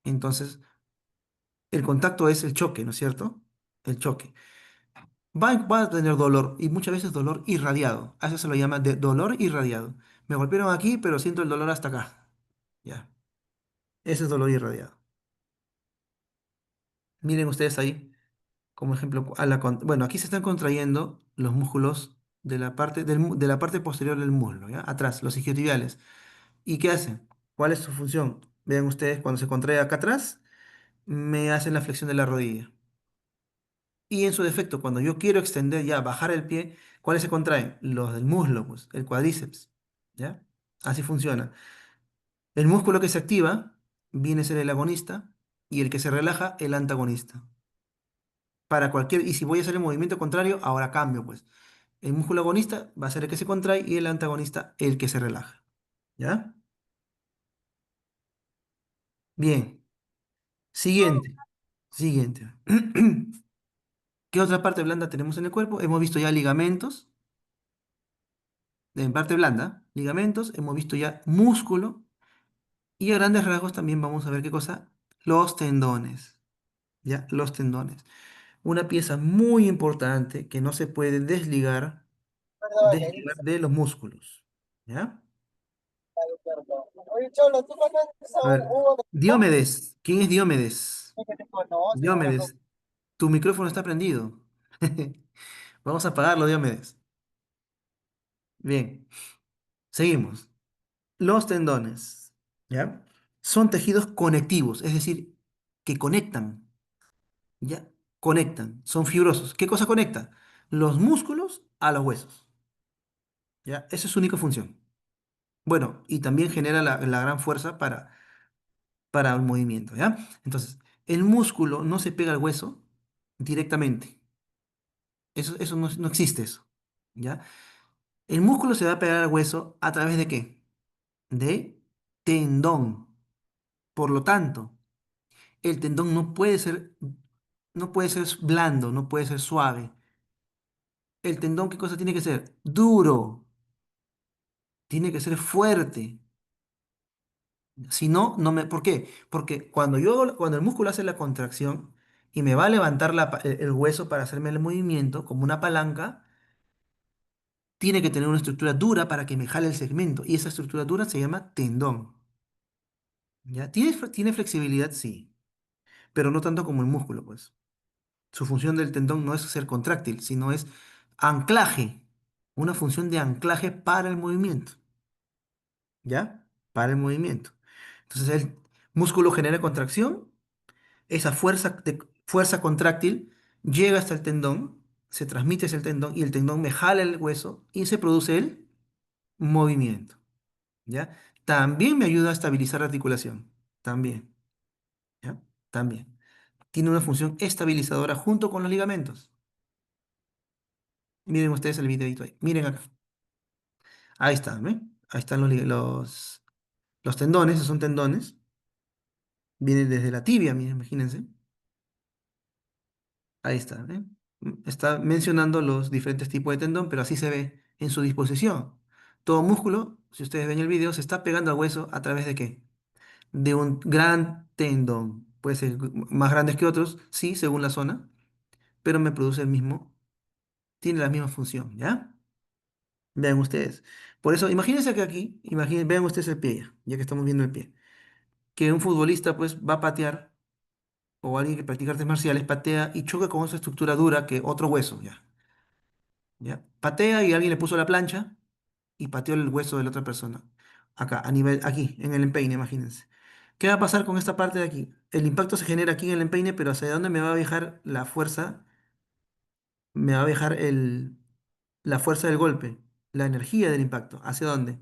entonces El contacto es el choque, ¿no es cierto? El choque. Va a tener dolor y muchas veces dolor irradiado. A eso se lo llama de dolor irradiado. Me golpearon aquí, pero siento el dolor hasta acá. Ya. Ese es dolor irradiado. Miren ustedes ahí, como ejemplo, bueno, aquí se están contrayendo los músculos de la parte, de la parte posterior del muslo, ¿ya? Atrás, los isquiotibiales. ¿Y qué hacen? ¿Cuál es su función? Vean ustedes, cuando se contrae acá atrás, me hacen la flexión de la rodilla. Y en su defecto, cuando yo quiero extender ya, bajar el pie, ¿cuáles se contraen? Los del muslo, pues, el cuádriceps. ¿Ya? Así funciona. El músculo que se activa viene a ser el agonista y el que se relaja, el antagonista. Para cualquier, y si voy a hacer el movimiento contrario, ahora cambio, pues. El músculo agonista va a ser el que se contrae y el antagonista el que se relaja. ¿Ya? Bien. Siguiente. Siguiente. ¿Qué otra parte blanda tenemos en el cuerpo? Hemos visto ya ligamentos, en parte blanda, ligamentos, hemos visto ya músculo y a grandes rasgos también vamos a ver qué cosa, los tendones, ¿ya? Los tendones. Una pieza muy importante que no se puede desligar de los músculos, ¿ya? Oye, Cholo, ¿tú conoces a A ver, Hugo de Pupo? Diomedes, ¿quién es Diomedes? Que te conoce, Hugo. Diomedes, tu micrófono está prendido. Vamos a apagarlo, Diomedes. Bien, seguimos. Los tendones, ¿ya? Son tejidos conectivos, es decir, que conectan, ¿ya? Conectan, son fibrosos. ¿Qué cosa conecta? Los músculos a los huesos, ¿ya? Esa es su única función. Bueno, y también genera la gran fuerza para el movimiento, ¿ya? Entonces, el músculo no se pega al hueso directamente. Eso no existe eso, ¿ya? El músculo se va a pegar al hueso a través de ¿qué? De tendón. Por lo tanto, el tendón no puede ser blando, no puede ser suave. El tendón, ¿qué cosa tiene que ser? Duro, tiene que ser fuerte. Si no, ¿por qué? Porque cuando el músculo hace la contracción y me va a levantar el hueso para hacerme el movimiento, como una palanca, tiene que tener una estructura dura para que me jale el segmento. Y esa estructura dura se llama tendón. ¿Ya? ¿Tiene flexibilidad? Sí, pero no tanto como el músculo, pues. Su función del tendón no es ser contráctil, sino es anclaje, una función de anclaje para el movimiento, ¿ya? Para el movimiento. Entonces el músculo genera contracción, esa fuerza contráctil llega hasta el tendón, se transmite hacia el tendón y el tendón me jala el hueso y se produce el movimiento, ¿ya? También me ayuda a estabilizar la articulación, también, ¿ya? También. Tiene una función estabilizadora junto con los ligamentos. Miren ustedes el videito ahí. Miren acá. Ahí está, ¿ve? Ahí están los tendones, esos son tendones. Vienen desde la tibia, miren, imagínense. Ahí está, ¿ve? Está mencionando los diferentes tipos de tendón, pero así se ve en su disposición. Todo músculo, si ustedes ven el video, se está pegando al hueso a través de ¿qué? De un gran tendón. Puede ser más grandes que otros, sí, según la zona, pero me produce tiene la misma función, ¿ya? Vean ustedes. Por eso, imagínense que aquí, vean ustedes el pie, ya que estamos viendo el pie. Que un futbolista pues va a patear, o alguien que practica artes marciales patea y choca con esa estructura dura que otro hueso, ya. ¿Ya? Patea y alguien le puso la plancha y pateó el hueso de la otra persona. Acá, aquí, en el empeine, imagínense. ¿Qué va a pasar con esta parte de aquí? El impacto se genera aquí en el empeine, pero ¿hacia dónde me va a viajar la fuerza? Me va a viajar la fuerza del golpe, la energía del impacto. ¿Hacia dónde?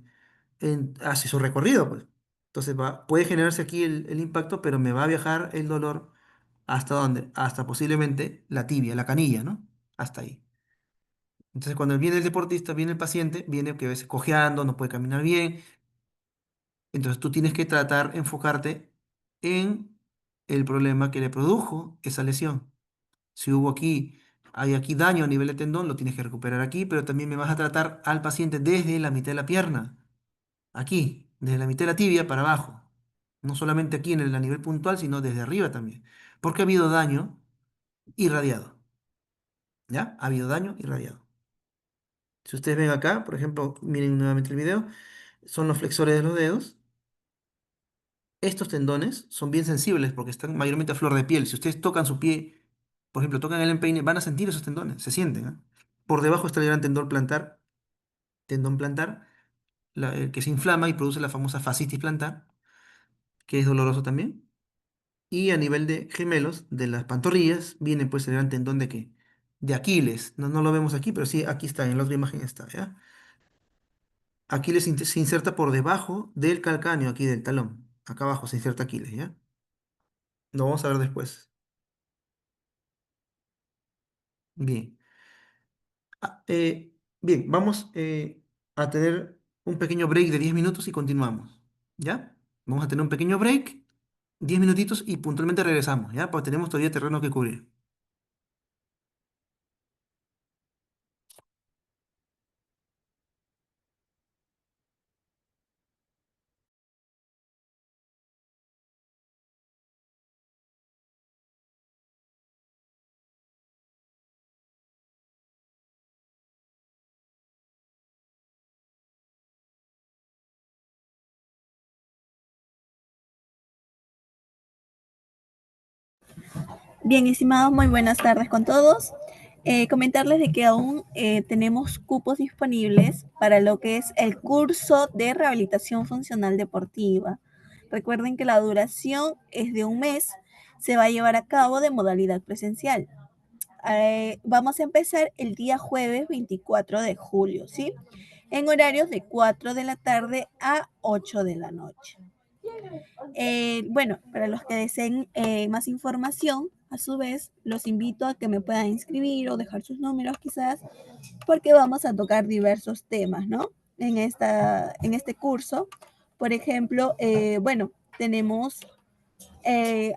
Hacia su recorrido, pues. Entonces puede generarse aquí el impacto, pero me va a viajar el dolor ¿hasta dónde? Hasta posiblemente la tibia, la canilla, ¿no? Hasta ahí. Entonces cuando viene el deportista, viene el paciente, viene que a veces cojeando, no puede caminar bien. Entonces tú tienes que tratar, enfocarte en el problema que le produjo esa lesión. Si hay aquí daño a nivel de tendón, lo tienes que recuperar aquí, pero también me vas a tratar al paciente desde la mitad de la pierna. Aquí, desde la mitad de la tibia para abajo. No solamente aquí a nivel puntual, sino desde arriba también. Porque ha habido daño irradiado. ¿Ya? Ha habido daño irradiado. Si ustedes ven acá, por ejemplo, miren nuevamente el video, son los flexores de los dedos. Estos tendones son bien sensibles porque están mayormente a flor de piel. Si ustedes tocan su pie, por ejemplo, tocan el empeine, van a sentir esos tendones, se sienten, ¿ah? Por debajo está el gran tendón plantar, el que se inflama y produce la famosa fascitis plantar, que es doloroso también. Y a nivel de gemelos, de las pantorrillas, viene pues el gran tendón de qué? De Aquiles. No, no lo vemos aquí, pero sí, aquí está, en la otra imagen está, ¿ya? Aquiles se inserta por debajo del calcáneo, aquí del talón. Acá abajo se inserta Aquiles, ¿ya? Lo vamos a ver después. Bien. Bien, vamos a tener un pequeño break de 10 minutos y continuamos, ¿ya? Vamos a tener un pequeño break, 10 minutitos y puntualmente regresamos, ¿ya? Porque tenemos todavía terreno que cubrir. Bien, estimados, muy buenas tardes con todos. Comentarles de que aún tenemos cupos disponibles para lo que es el curso de rehabilitación funcional deportiva. Recuerden que la duración es de un mes, se va a llevar a cabo de modalidad presencial. Vamos a empezar el día jueves 24 de julio, ¿sí? En horarios de 4 de la tarde a 8 de la noche. Bueno, para los que deseen más información, a su vez, los invito a que me puedan inscribir o dejar sus números quizás, porque vamos a tocar diversos temas, ¿no? En este curso. Por ejemplo, bueno, tenemos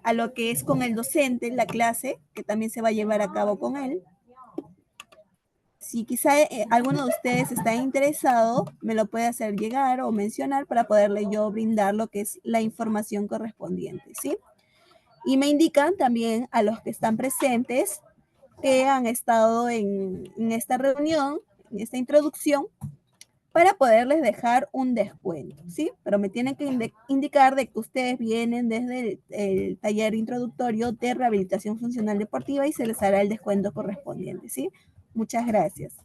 a lo que es con el docente, la clase, que también se va a llevar a cabo con él. Si quizá alguno de ustedes está interesado, me lo puede hacer llegar o mencionar para poderle yo brindar lo que es la información correspondiente, ¿sí? Y me indican también a los que están presentes que han estado en esta reunión, en esta introducción, para poderles dejar un descuento, ¿sí? Pero me tienen que indicar de que ustedes vienen desde el taller introductorio de rehabilitación funcional deportiva y se les hará el descuento correspondiente, ¿sí? Muchas gracias.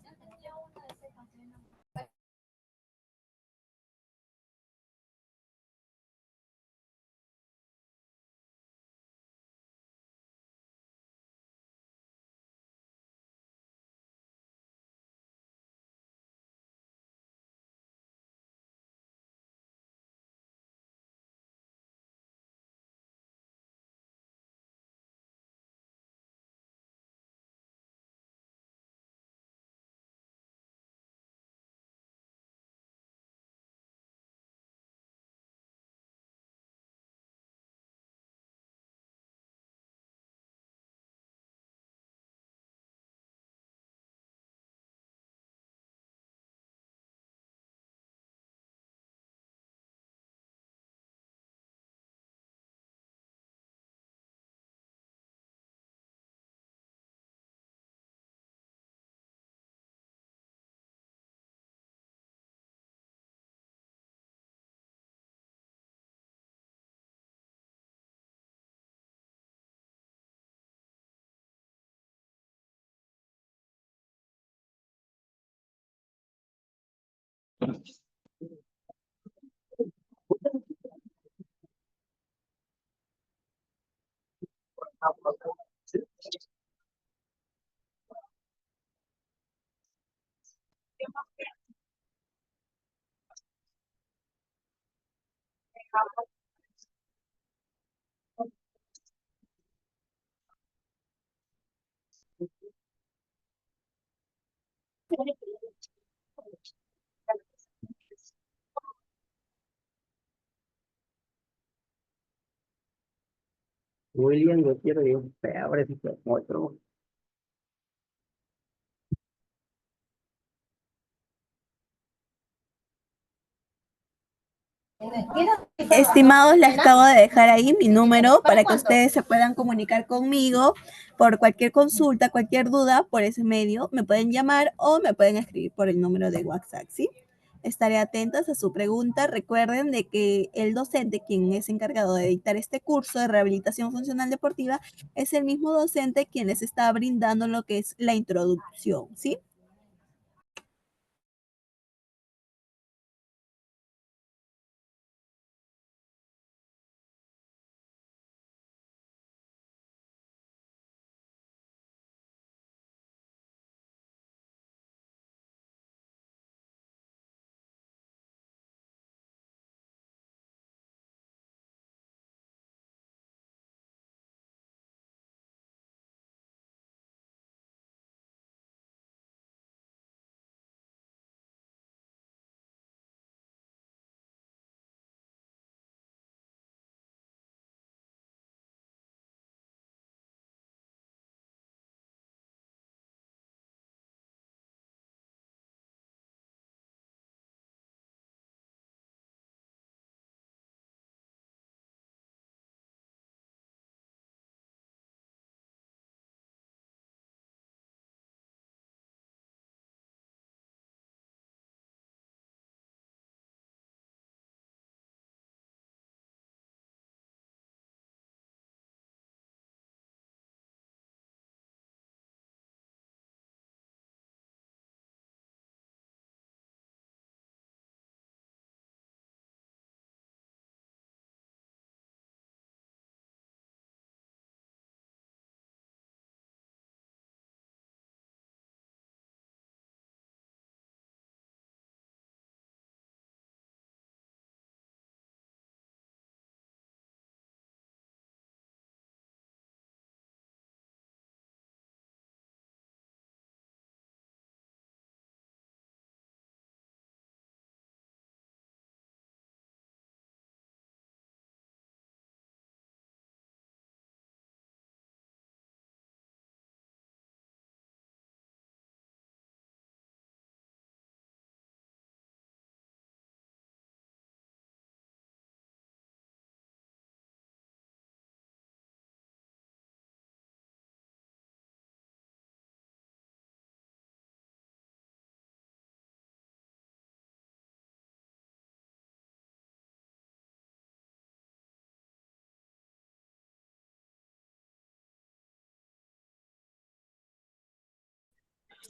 William, yo quiero ir peor, es otro. Estimados, les acabo de dejar ahí mi número para que ustedes se puedan comunicar conmigo por cualquier consulta, cualquier duda por ese medio. Me pueden llamar o me pueden escribir por el número de WhatsApp, ¿sí? Estaré atentas a su pregunta. Recuerden de que el docente, quien es encargado de dictar este curso de rehabilitación funcional deportiva, es el mismo docente quien les está brindando lo que es la introducción, ¿sí?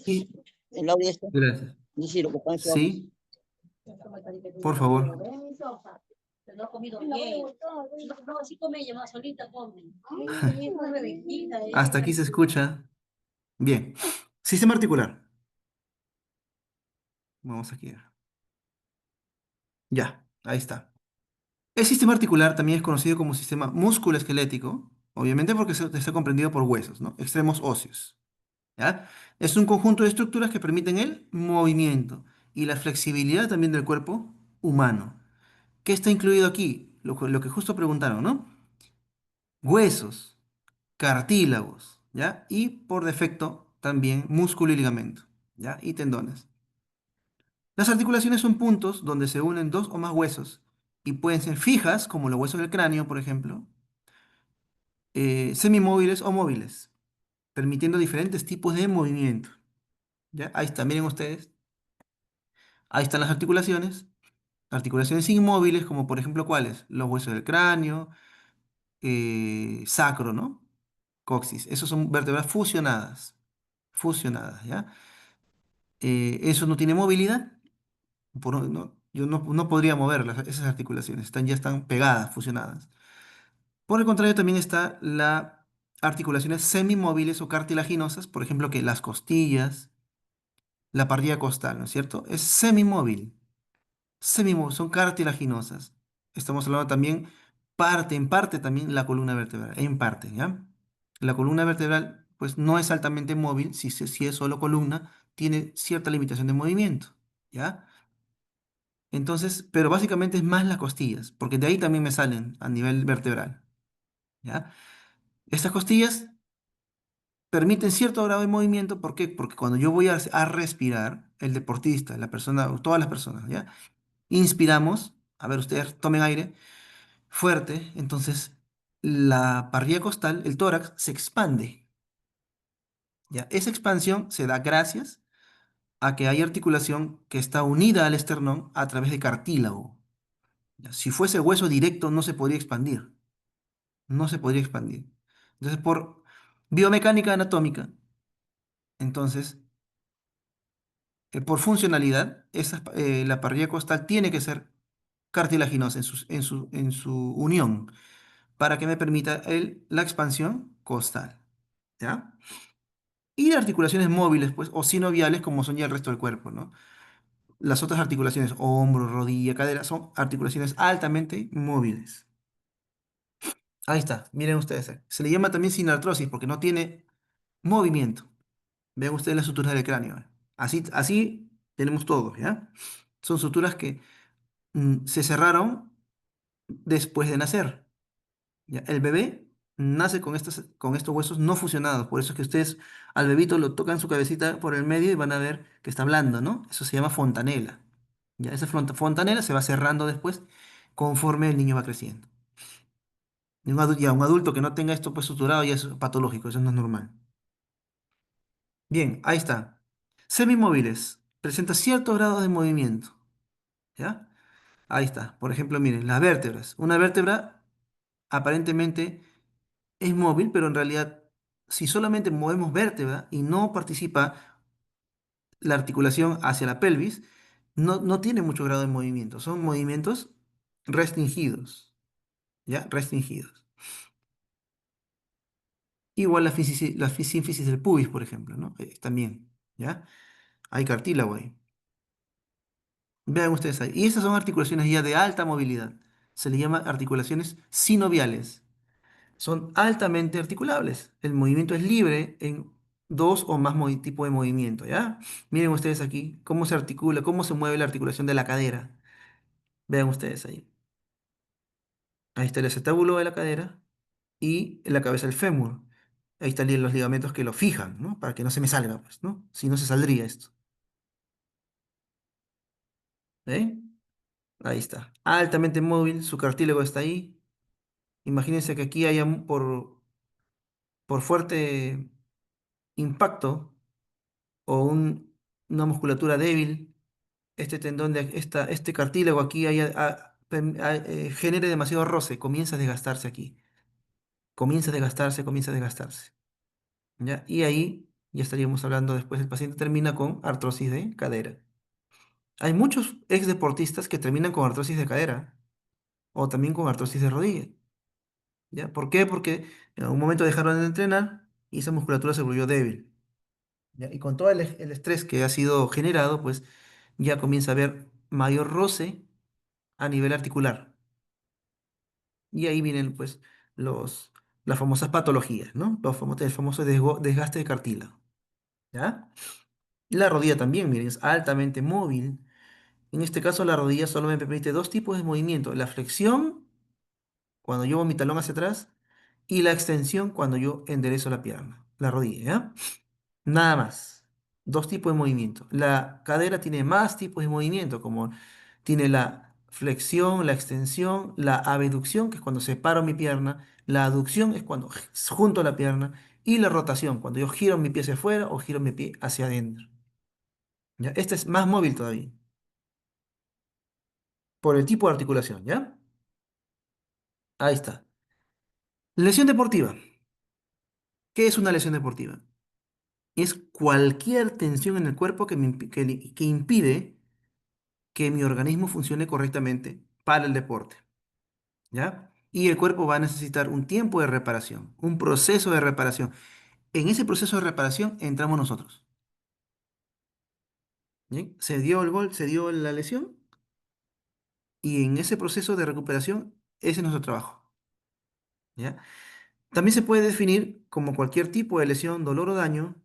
Sí, El audio está. gracias. Dice lo que pasa. Sí, por favor. No ha comido bien. No, así come ella, más solita come. Hasta aquí se escucha. Bien. Sistema articular. Vamos aquí. Ya, ahí está. El sistema articular también es conocido como sistema musculoesquelético, obviamente porque está comprendido por huesos, ¿no? Extremos óseos. ¿Ya? Es un conjunto de estructuras que permiten el movimiento y la flexibilidad también del cuerpo humano. ¿Qué está incluido aquí? Lo que justo preguntaron, ¿no? Huesos, cartílagos, ¿ya? Y por defecto también músculo y ligamento, ¿ya? Y tendones. Las articulaciones son puntos donde se unen dos o más huesos y pueden ser fijas, como los huesos del cráneo, por ejemplo, semimóviles o móviles, permitiendo diferentes tipos de movimiento. ¿Ya? Ahí están, miren ustedes. Ahí están las articulaciones. Articulaciones inmóviles, como por ejemplo, ¿cuáles? Los huesos del cráneo, sacro, ¿no? Coxis. Esos son vértebras fusionadas. Fusionadas, ¿ya? Eso no tiene movilidad. Yo no podría mover esas articulaciones. Ya están pegadas, fusionadas. Por el contrario, también está la articulaciones semimóviles o cartilaginosas, por ejemplo, que las costillas, la partida costal, ¿no es cierto? Es semimóvil. Semimóvil, son cartilaginosas. Estamos hablando también en parte también la columna vertebral, en parte, ¿ya? La columna vertebral, pues no es altamente móvil, si es solo columna, tiene cierta limitación de movimiento, ¿ya? Entonces, pero básicamente es más las costillas, porque de ahí también me salen a nivel vertebral, ¿ya? Estas costillas permiten cierto grado de movimiento, ¿por qué? Porque cuando yo voy a respirar, el deportista, la persona, todas las personas, ¿ya? Inspiramos A ver, ustedes tomen aire fuerte, entonces la parrilla costal, el tórax, se expande. ¿Ya? Esa expansión se da gracias a que hay articulación que está unida al esternón a través de cartílago. ¿Ya? Si fuese hueso directo, no se podría expandir. No se podría expandir. Entonces, por biomecánica anatómica, entonces, por funcionalidad, la parrilla costal tiene que ser cartilaginosa en su unión para que me permita la expansión costal. ¿Ya? Y de articulaciones móviles, pues, o sinoviales, como son ya el resto del cuerpo, ¿no? Las otras articulaciones, hombro, rodilla, cadera, son articulaciones altamente móviles. Ahí está, miren ustedes. Se le llama también sinartrosis porque no tiene movimiento. Vean ustedes las suturas del cráneo. Así, así tenemos todos, ¿ya? Son suturas que se cerraron después de nacer. ¿Ya? El bebé nace con estos huesos no fusionados. Por eso es que ustedes al bebito lo tocan su cabecita por el medio y van a ver que está blando, ¿no? Eso se llama fontanela. ¿Ya? Esa fontanela se va cerrando después conforme el niño va creciendo. Y un adulto que no tenga esto pues suturado ya es patológico, eso no es normal. Bien, ahí está. Semimóviles. Presenta ciertos grados de movimiento. ¿Ya? Ahí está. Por ejemplo, miren, las vértebras. Una vértebra aparentemente es móvil, pero en realidad, si solamente movemos vértebra y no participa la articulación hacia la pelvis, no tiene mucho grado de movimiento. Son movimientos restringidos. ¿Ya? Restringidos. Igual la sínfisis del pubis, por ejemplo, ¿no? También, ¿ya? Hay cartílago ahí. Vean ustedes ahí. Y esas son articulaciones ya de alta movilidad. Se le llama articulaciones sinoviales. Son altamente articulables. El movimiento es libre en dos o más tipos de movimiento, ¿ya? Miren ustedes aquí cómo se articula, cómo se mueve la articulación de la cadera. Vean ustedes ahí. Ahí está el acetábulo de la cadera y la cabeza del fémur. Ahí están los ligamentos que lo fijan, ¿no? Para que no se me salga, pues, ¿no? Si no se saldría esto. ¿Eh? Ahí está. Altamente móvil, su cartílago está ahí. Imagínense que aquí haya por fuerte impacto o una musculatura débil, este tendón este cartílago aquí genere demasiado roce, comienza a desgastarse aquí. Comienza a desgastarse, comienza a desgastarse. ¿Ya? Y ahí ya estaríamos hablando después, el paciente termina con artrosis de cadera. Hay muchos ex deportistas que terminan con artrosis de cadera o también con artrosis de rodilla. ¿Ya? ¿Por qué? Porque en algún momento dejaron de entrenar y esa musculatura se volvió débil. ¿Ya? Y con todo el estrés que ha sido generado, pues ya comienza a haber mayor roce a nivel articular. Y ahí vienen pues los, las famosas patologías, ¿no? El famoso desgaste de cartílago. ¿Ya? Y la rodilla también, miren, es altamente móvil. En este caso, la rodilla solo me permite dos tipos de movimiento: la flexión, cuando llevo mi talón hacia atrás, y la extensión, cuando yo enderezo la pierna, la rodilla, ¿ya? Nada más. Dos tipos de movimiento. La cadera tiene más tipos de movimiento, como tiene la flexión, la extensión, la abducción, que es cuando separo mi pierna, la aducción es cuando junto la pierna, y la rotación, cuando yo giro mi pie hacia afuera o giro mi pie hacia adentro. ¿Ya? Este es más móvil todavía, por el tipo de articulación, ¿ya? Ahí está. Lesión deportiva. ¿Qué es una lesión deportiva? Es cualquier tensión en el cuerpo que impide que mi organismo funcione correctamente para el deporte, ¿ya? Y el cuerpo va a necesitar un tiempo de reparación, un proceso de reparación. En ese proceso de reparación entramos nosotros. ¿Bien? Se dio el gol, se dio la lesión y en ese proceso de recuperación, ese es nuestro trabajo, ¿ya? También se puede definir como cualquier tipo de lesión, dolor o daño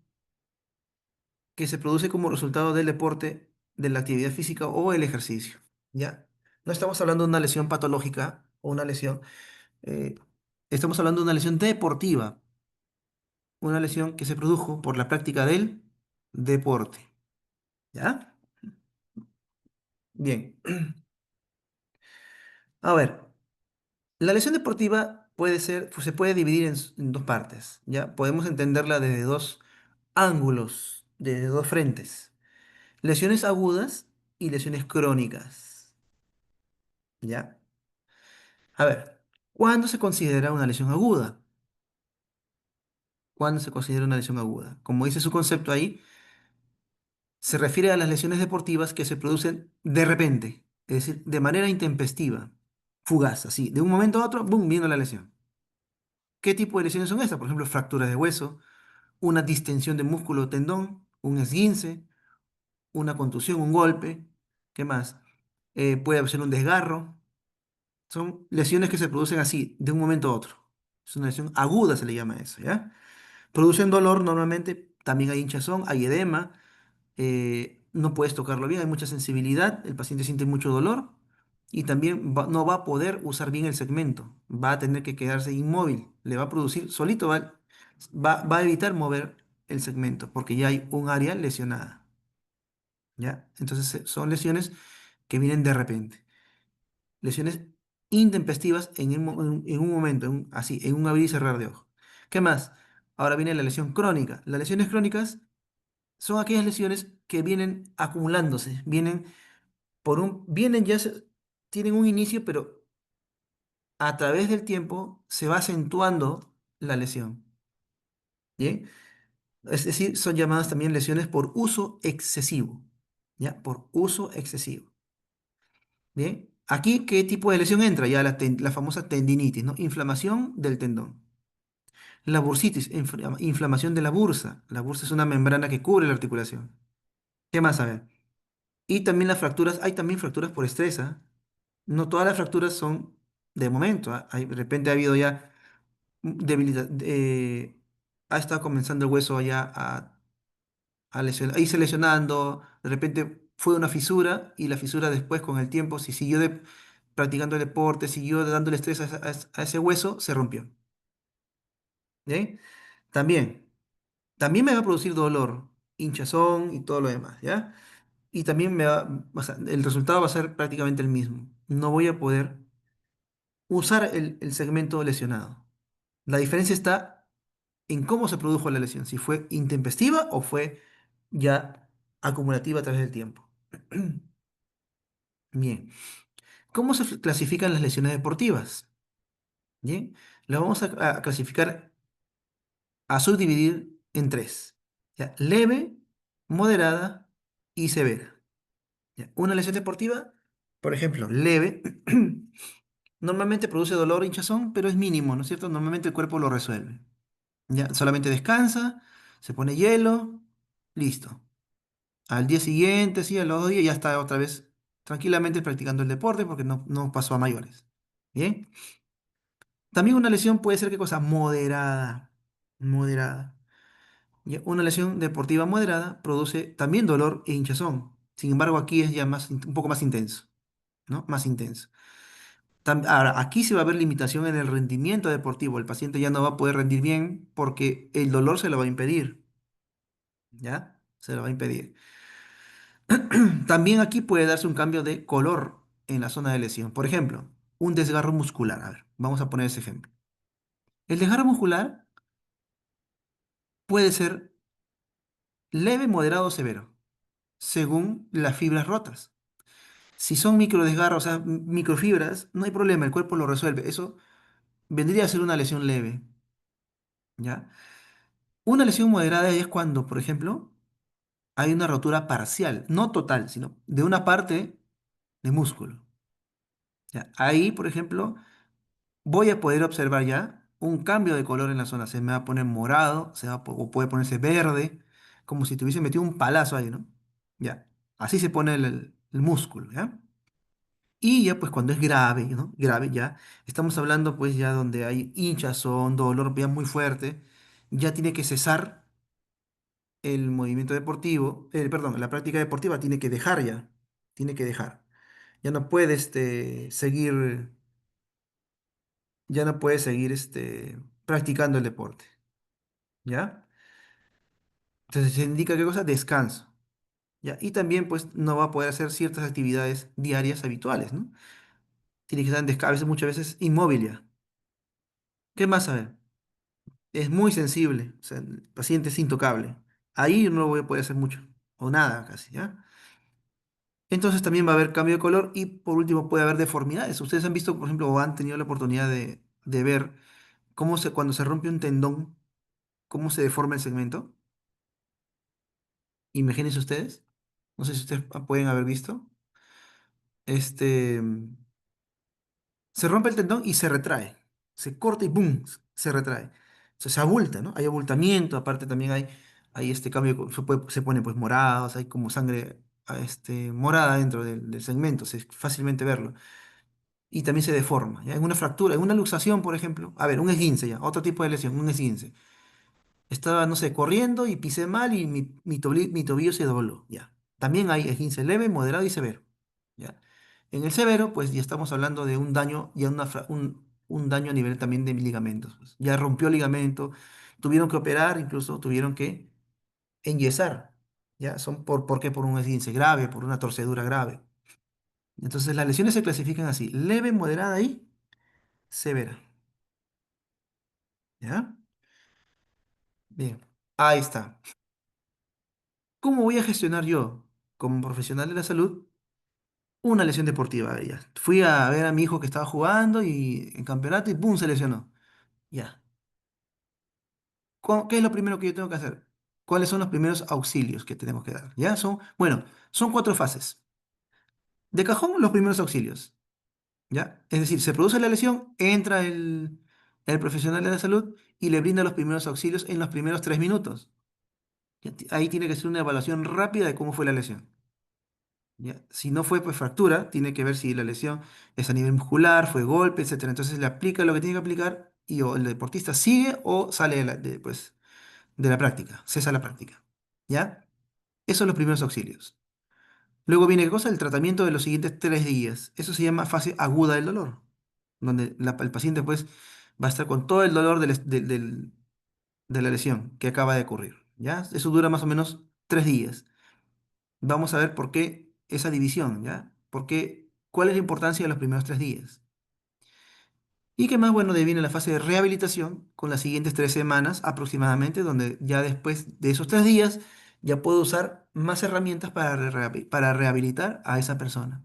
que se produce como resultado del deporte, de la actividad física o el ejercicio, ¿ya? No estamos hablando de una lesión patológica o una lesión, eh, estamos hablando de una lesión deportiva, una lesión que se produjo por la práctica del deporte, ¿ya? Bien. A ver, la lesión deportiva puede ser, pues, se puede dividir en dos partes, ¿ya? Podemos entenderla desde dos ángulos, desde dos frentes. Lesiones agudas y lesiones crónicas, ¿ya? A ver, ¿cuándo se considera una lesión aguda? ¿Cuándo se considera una lesión aguda? Como dice su concepto ahí, se refiere a las lesiones deportivas que se producen de repente, es decir, de manera intempestiva, fugaz, así, de un momento a otro, ¡boom!, vino la lesión. ¿Qué tipo de lesiones son estas? Por ejemplo, fracturas de hueso, una distensión de músculo o tendón, un esguince, una contusión, un golpe. ¿Qué más? Puede ser un desgarro. Son lesiones que se producen así, de un momento a otro. Es una lesión aguda, se le llama eso, ¿ya? Producen dolor normalmente, también hay hinchazón, hay edema, no puedes tocarlo bien, hay mucha sensibilidad, el paciente siente mucho dolor y también no va a poder usar bien el segmento, va a tener que quedarse inmóvil, le va a producir, solito va a evitar mover el segmento porque ya hay un área lesionada, ¿ya? Entonces son lesiones que vienen de repente, lesiones intempestivas en un momento, así, en un abrir y cerrar de ojos. ¿Qué más? Ahora viene la lesión crónica. Las lesiones crónicas son aquellas lesiones que vienen acumulándose, vienen tienen un inicio, pero a través del tiempo se va acentuando la lesión. ¿Bien? Es decir, son llamadas también lesiones por uso excesivo. ¿Ya? Por uso excesivo. ¿Bien? Aquí, ¿qué tipo de lesión entra? Ya la famosa tendinitis, ¿no? Inflamación del tendón. La bursitis, inflamación de la bursa. La bursa es una membrana que cubre la articulación. ¿Qué más? A ver. Y también las fracturas, hay también fracturas por estrés, ¿ah? No todas las fracturas son de momento, ¿ah? De repente ha habido ya debilidad, ha estado comenzando el hueso ya a irse lesionando, de repente fue una fisura y la fisura después con el tiempo, si siguió practicando el deporte, siguió dándole estrés a ese hueso, se rompió. ¿Bien? También, también me va a producir dolor, hinchazón y todo lo demás, ¿ya? Y también o sea, el resultado va a ser prácticamente el mismo. No voy a poder usar el segmento lesionado. La diferencia está en cómo se produjo la lesión, si fue intempestiva o fue ya acumulativa a través del tiempo. Bien, ¿cómo se clasifican las lesiones deportivas? Bien, las vamos a clasificar, a subdividir en tres. ¿Ya? Leve, moderada y severa. ¿Ya? Una lesión deportiva, por ejemplo, leve, normalmente produce dolor, hinchazón, pero es mínimo, ¿no es cierto? Normalmente el cuerpo lo resuelve. Ya, solamente descansa, se pone hielo, listo. Al día siguiente, sí, a los 2 días ya está otra vez tranquilamente practicando el deporte porque no pasó a mayores. Bien. También una lesión puede ser, ¿qué cosa? Moderada. Moderada. Ya, una lesión deportiva moderada produce también dolor e hinchazón. Sin embargo, aquí es ya un poco más intenso, ¿no? Más intenso. Ahora, aquí se va a ver limitación en el rendimiento deportivo. El paciente ya no va a poder rendir bien porque el dolor se lo va a impedir. ¿Ya? Se lo va a impedir. También aquí puede darse un cambio de color en la zona de lesión. Por ejemplo, un desgarro muscular. A ver, vamos a poner ese ejemplo. El desgarro muscular puede ser leve, moderado o severo, según las fibras rotas. Si son microdesgarros, o sea, microfibras, no hay problema, el cuerpo lo resuelve. Eso vendría a ser una lesión leve, ¿ya? Una lesión moderada es cuando, por ejemplo, hay una rotura parcial, no total, sino de una parte de músculo. ¿Ya? Ahí, por ejemplo, voy a poder observar ya un cambio de color en la zona. Se me va a poner morado, o puede ponerse verde, como si te hubiese metido un palazo ahí, ¿no? Ya. Así se pone el músculo, ¿ya? Y ya pues cuando es grave, ¿no? Grave ya, estamos hablando pues ya donde hay hinchazón, dolor ya muy fuerte, ya tiene que cesar el movimiento deportivo, perdón, la práctica deportiva tiene que dejar ya, tiene que dejar. Ya no puede seguir, ya no puede seguir practicando el deporte, ¿ya? Entonces se indica qué cosa, descanso, ¿ya? Y también pues no va a poder hacer ciertas actividades diarias habituales, ¿no? tiene que estar a veces, muchas veces inmóvil ya. ¿Qué más saber? Es muy sensible, o sea, el paciente es intocable. Ahí no voy a poder hacer mucho, o nada casi, ¿ya? Entonces también va a haber cambio de color y por último puede haber deformidades. Ustedes han visto, por ejemplo, o han tenido la oportunidad de ver cuando se rompe un tendón, cómo se deforma el segmento. Imagínense ustedes. No sé si ustedes pueden haber visto. Este, Se rompe el tendón y se retrae. Se corta y ¡pum! Se retrae. O sea, se abulta, ¿no? Hay abultamiento, aparte también hay este cambio, se pone pues morados, hay como sangre morada dentro del segmento, es fácilmente verlo. Y también se deforma, ¿ya? En una fractura, en una luxación, por ejemplo. A ver, un esguince ya, otro tipo de lesión, un esguince. Estaba, no sé, corriendo y pisé mal y mi tobillo se dobló, ya. También hay esguince leve, moderado y severo, ya. En el severo, pues ya estamos hablando de un daño, ya un daño a nivel también de ligamentos, pues. Ya rompió ligamento, tuvieron que operar, incluso tuvieron que enyesar, ya. ¿Por qué? Por un esguince grave, por una torcedura grave. Entonces las lesiones se clasifican así, leve, moderada y severa, ¿ya? Bien, ahí está. ¿Cómo voy a gestionar yo, como profesional de la salud, una lesión deportiva de ella? Fui a ver a mi hijo que estaba jugando y en campeonato y ¡pum! Se lesionó. Ya. ¿Qué es lo primero que yo tengo que hacer? ¿Cuáles son los primeros auxilios que tenemos que dar? ¿Ya? Bueno, son 4 fases. De cajón, los primeros auxilios. ¿Ya? Es decir, se produce la lesión, entra el profesional de la salud y le brinda los primeros auxilios en los primeros 3 minutos. Ahí tiene que ser una evaluación rápida de cómo fue la lesión. ¿Ya? Si no fue pues fractura, tiene que ver si la lesión es a nivel muscular, fue golpe, etcétera. Entonces le aplica lo que tiene que aplicar y o el deportista sigue o sale de la práctica, cesa la práctica. ¿Ya? Esos son los primeros auxilios. Luego viene, ¿qué cosa? El tratamiento de los siguientes 3 días. Eso se llama fase aguda del dolor, donde el paciente pues va a estar con todo el dolor de la lesión que acaba de ocurrir. ¿Ya? Eso dura más o menos 3 días. Vamos a ver por qué esa división, ¿ya? ¿Cuál es la importancia de los primeros 3 días? Y qué más, bueno, de ahí viene la fase de rehabilitación con las siguientes 3 semanas aproximadamente, donde ya después de esos 3 días ya puedo usar más herramientas para rehabilitar a esa persona.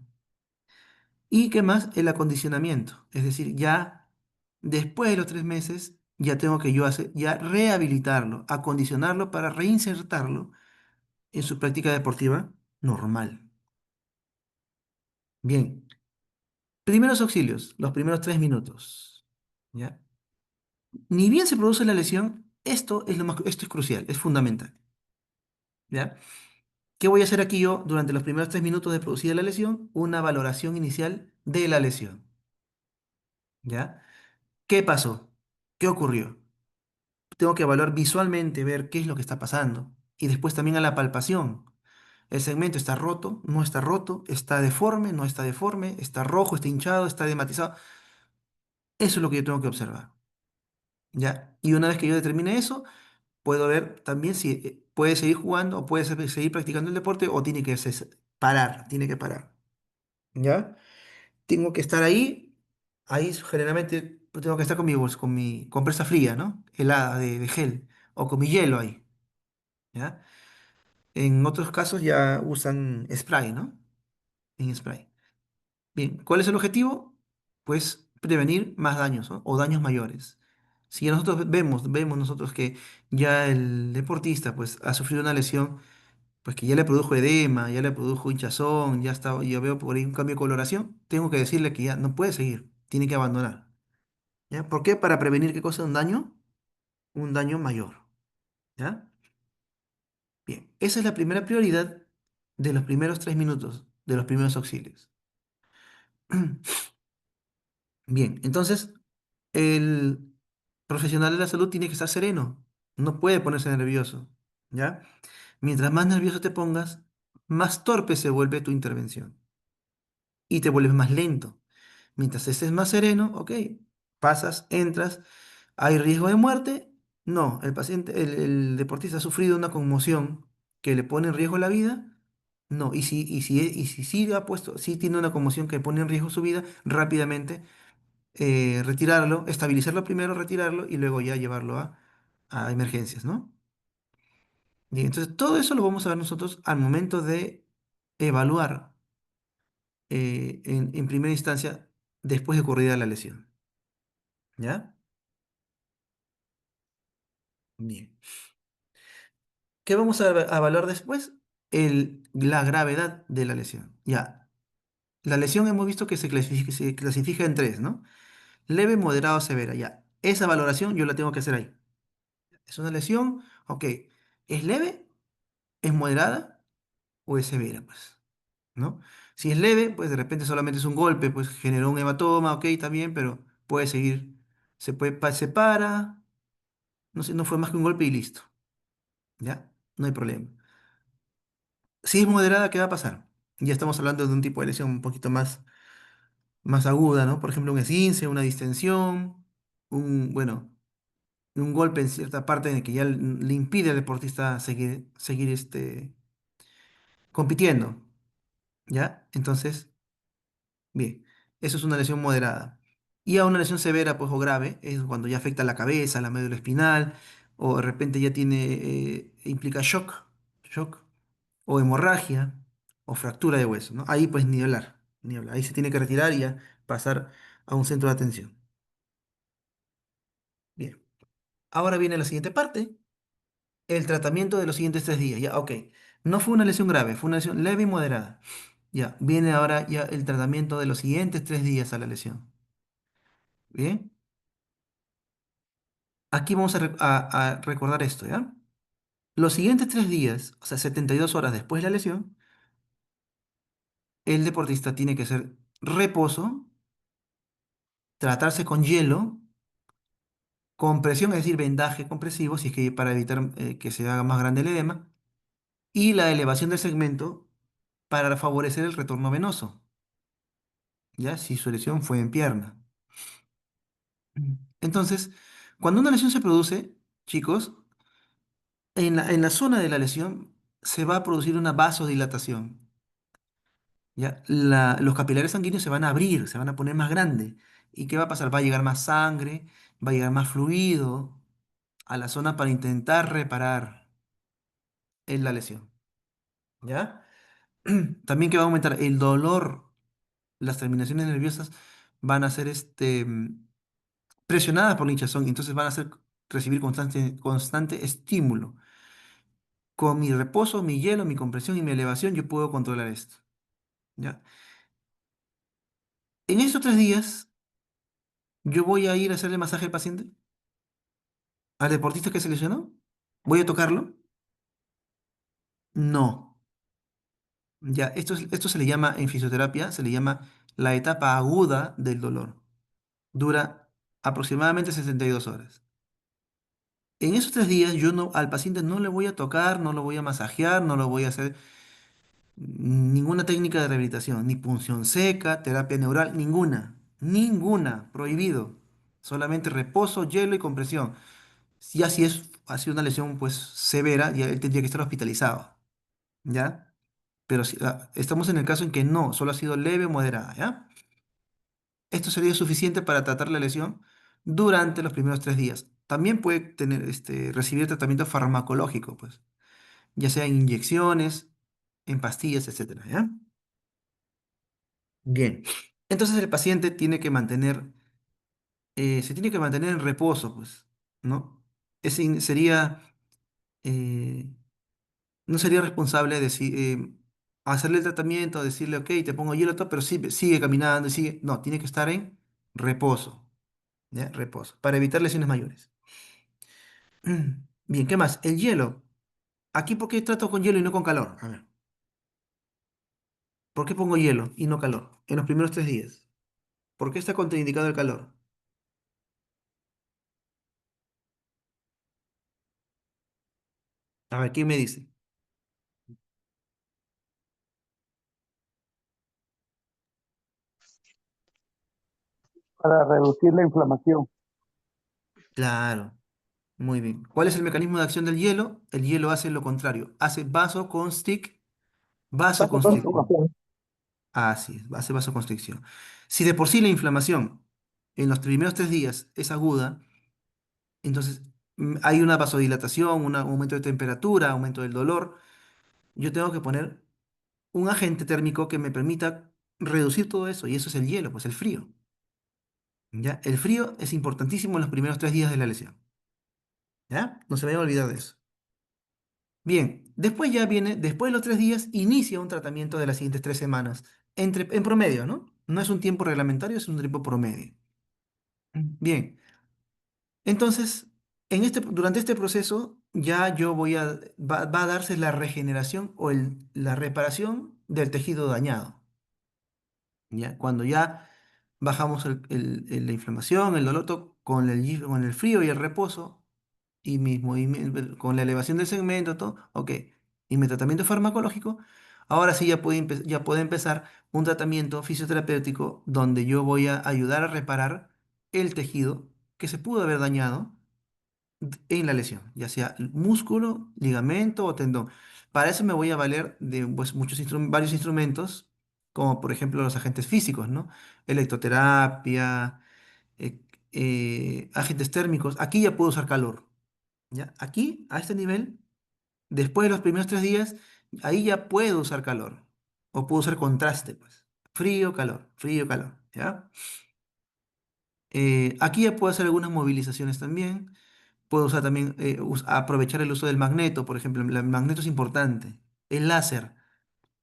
Y qué más, el acondicionamiento, es decir, ya después de los 3 meses ya tengo que yo hacer, ya rehabilitarlo, acondicionarlo para reinsertarlo en su práctica deportiva normal. Bien. Primeros auxilios, los primeros 3 minutos. ¿Ya? Ni bien se produce la lesión, esto es crucial, es fundamental. ¿Ya? ¿Qué voy a hacer aquí yo durante los primeros 3 minutos de producida la lesión? Una valoración inicial de la lesión. ¿Ya? ¿Qué pasó? ¿Qué ocurrió? Tengo que evaluar visualmente, ver qué es lo que está pasando. Y después también a la palpación. El segmento está roto, no está roto, está deforme, no está deforme, está rojo, está hinchado, está dematizado. Eso es lo que yo tengo que observar. ¿Ya? Y una vez que yo determine eso, puedo ver también si puede seguir jugando o puede seguir practicando el deporte o tiene que parar, tiene que parar. ¿Ya? Tengo que estar ahí generalmente pues, tengo que estar con mi compresa fría, ¿no? Helada de gel o con mi hielo ahí. ¿Ya? En otros casos ya usan spray, ¿no? En spray. Bien, ¿cuál es el objetivo? Pues prevenir más daños, ¿no? O daños mayores. Si ya nosotros vemos nosotros que ya el deportista pues ha sufrido una lesión, pues que ya le produjo edema, ya le produjo hinchazón, ya está, yo veo por ahí un cambio de coloración, tengo que decirle que ya no puede seguir, tiene que abandonar. ¿Ya? ¿Por qué? Para prevenir qué cosa, un daño mayor. ¿Ya? Bien, esa es la primera prioridad de los primeros 3 minutos, de los primeros auxilios. Bien, entonces el profesional de la salud tiene que estar sereno, no puede ponerse nervioso, ¿ya? Mientras más nervioso te pongas, más torpe se vuelve tu intervención y te vuelves más lento. Mientras estés más sereno, ok, pasas, entras, ¿hay riesgo de muerte? No, el deportista ha sufrido una conmoción que le pone en riesgo la vida, No, y si sí ha puesto, sí tiene una conmoción que pone en riesgo su vida, rápidamente retirarlo, estabilizarlo primero, retirarlo y luego ya llevarlo a emergencias, ¿no? Bien, entonces todo eso lo vamos a ver nosotros al momento de evaluar en primera instancia después de ocurrida la lesión. ¿Ya? Bien. ¿Qué vamos a evaluar después? La gravedad de la lesión. Ya. La lesión hemos visto que se clasifica en tres, ¿no? Leve, moderado, severa. Ya. Esa valoración yo la tengo que hacer ahí. ¿Es una lesión? Ok. ¿Es leve? ¿Es moderada? ¿O es severa? Pues, ¿no? Si es leve, pues de repente solamente es un golpe, pues generó un hematoma, ok, está bien, pero puede seguir. Se para, no sé, no fue más que un golpe y listo. ¿Ya? No hay problema. Si es moderada, ¿qué va a pasar? Ya estamos hablando de un tipo de lesión un poquito más aguda, ¿no? Por ejemplo, un esguince, una distensión, bueno, un golpe en cierta parte en el que ya le impide al deportista seguir compitiendo, ¿ya? Entonces, bien, eso es una lesión moderada. Y a una lesión severa, pues, o grave, es cuando ya afecta la cabeza, la médula espinal, o de repente ya implica shock, o hemorragia, o fractura de hueso, ¿no? Ahí pues ni hablar, ni hablar. Ahí se tiene que retirar y ya pasar a un centro de atención. Bien. Ahora viene la siguiente parte, el tratamiento de los siguientes 3 días. Ya, ok. No fue una lesión grave, fue una lesión leve y moderada. Ya, viene ahora ya el tratamiento de los siguientes 3 días a la lesión. Bien. Aquí vamos a recordar esto, ¿ya? Los siguientes 3 días, o sea, 72 horas después de la lesión, el deportista tiene que hacer reposo, tratarse con hielo, compresión, es decir, vendaje compresivo, si es que para evitar que se haga más grande el edema, y la elevación del segmento para favorecer el retorno venoso, ¿ya? Si su lesión fue en pierna. Entonces, cuando una lesión se produce, chicos, en la zona de la lesión se va a producir una vasodilatación, ¿ya? Los capilares sanguíneos se van a abrir, se van a poner más grandes. ¿Y qué va a pasar? Va a llegar más sangre, va a llegar más fluido a la zona para intentar reparar la lesión, ¿ya? También que va a aumentar el dolor, las terminaciones nerviosas van a ser presionadas por la hinchazón, entonces van a recibir constante estímulo. Con mi reposo, mi hielo, mi compresión y mi elevación, yo puedo controlar esto, ¿ya? En estos 3 días, yo voy a ir a hacerle masaje al paciente, al deportista que se lesionó. ¿Voy a tocarlo? No. Ya, esto se le llama, en fisioterapia, se le llama la etapa aguda del dolor. Dura aproximadamente 62 horas. En esos 3 días yo no, al paciente no le voy a tocar, no lo voy a masajear, no lo voy a hacer ninguna técnica de rehabilitación, ni punción seca, terapia neural, ninguna, prohibido. Solamente reposo, hielo y compresión. Ya si ha sido una lesión pues severa, ya él tendría que estar hospitalizado, ¿ya? Pero si, estamos en el caso en que no, solo ha sido leve o moderada, ¿ya? Esto sería suficiente para tratar la lesión durante los primeros 3 días. También puede recibir tratamiento farmacológico, pues, ya sea en inyecciones, en pastillas, etcétera, ¿ya? Bien. Entonces el paciente se tiene que mantener en reposo, pues, ¿no? Ese eh, no sería responsable hacerle el tratamiento, decirle, ok, te pongo hielo, todo, pero sigue caminando y sigue. No, tiene que estar en reposo, ¿ya? Reposo, para evitar lesiones mayores. Bien, ¿qué más? El hielo. Aquí, ¿por qué trato con hielo y no con calor? A ver, ¿por qué pongo hielo y no calor en los primeros 3 días? ¿Por qué está contraindicado el calor? A ver, ¿quién me dice? para reducir la inflamación. Claro, muy bien. ¿Cuál es el mecanismo de acción del hielo? El hielo hace lo contrario, hace vasoconstricción. Vasoconstricción. Así es, hace vasoconstricción. Si de por sí la inflamación en los primeros 3 días es aguda, entonces hay una vasodilatación, un aumento de temperatura, aumento del dolor, yo tengo que poner un agente térmico que me permita reducir todo eso, y eso es el hielo, pues el frío. ¿Ya? El frío es importantísimo en los primeros 3 días de la lesión. ¿Ya? No se vayan a olvidar de eso. Bien, después ya viene, después de los 3 días, inicia un tratamiento de las siguientes 3 semanas, en promedio, ¿no? No es un tiempo reglamentario, es un tiempo promedio. Bien, entonces, durante este proceso ya va a darse la regeneración o la reparación del tejido dañado. ¿Ya? Cuando ya bajamos la inflamación, el dolor con el frío y el reposo, y mis movimientos, con la elevación del segmento, todo, ok. Y mi tratamiento farmacológico, ahora sí ya puede empezar un tratamiento fisioterapéutico donde yo voy a ayudar a reparar el tejido que se pudo haber dañado en la lesión, ya sea músculo, ligamento o tendón. Para eso me voy a valer de pues, varios instrumentos, como por ejemplo los agentes físicos, ¿no? Electroterapia, eh, agentes térmicos. Aquí ya puedo usar calor, ¿ya? Aquí, a este nivel, después de los primeros 3 días, ahí ya puedo usar calor. O puedo usar contraste, pues. Frío, calor, ¿ya? Aquí ya puedo hacer algunas movilizaciones también. Puedo usar también, aprovechar el uso del magneto, por ejemplo. El magneto es importante. El láser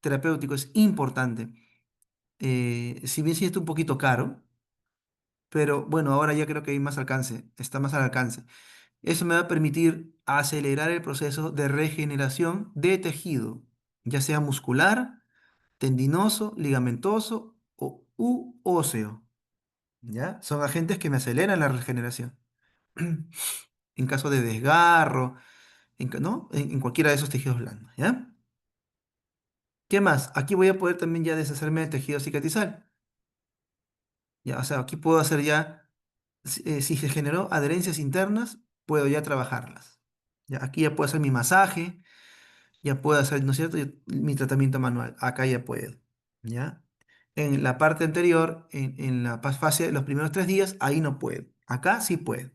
terapéutico es importante. Si bien sí está un poquito caro, pero bueno, ahora ya creo que hay más alcance, está más al alcance. Eso me va a permitir acelerar el proceso de regeneración de tejido, ya sea muscular, tendinoso, ligamentoso u óseo. ¿Ya? Son agentes que me aceleran la regeneración. En caso de desgarro, ¿no? En cualquiera de esos tejidos blandos, ¿ya? ¿Qué más? Aquí voy a poder también ya deshacerme del tejido cicatrizal. Ya, o sea, aquí puedo hacer ya, si se generó adherencias internas, puedo ya trabajarlas. Ya, aquí ya puedo hacer mi masaje, ya puedo hacer, ¿no es cierto? Mi tratamiento manual. Acá ya puedo, ¿ya? En la parte anterior, en la fase de los primeros 3 días, ahí no puedo. Acá sí puedo.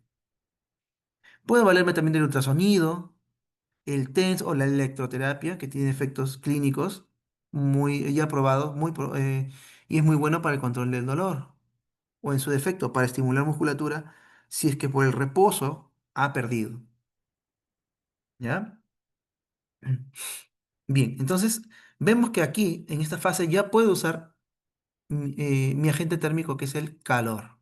Puedo valerme también del ultrasonido, el TENS o la electroterapia, que tiene efectos clínicos muy ya probados, y es muy bueno para el control del dolor, o en su defecto, para estimular musculatura, si es que por el reposo ha perdido. ¿Ya? Bien, entonces vemos que aquí, en esta fase, ya puedo usar mi agente térmico, que es el calor.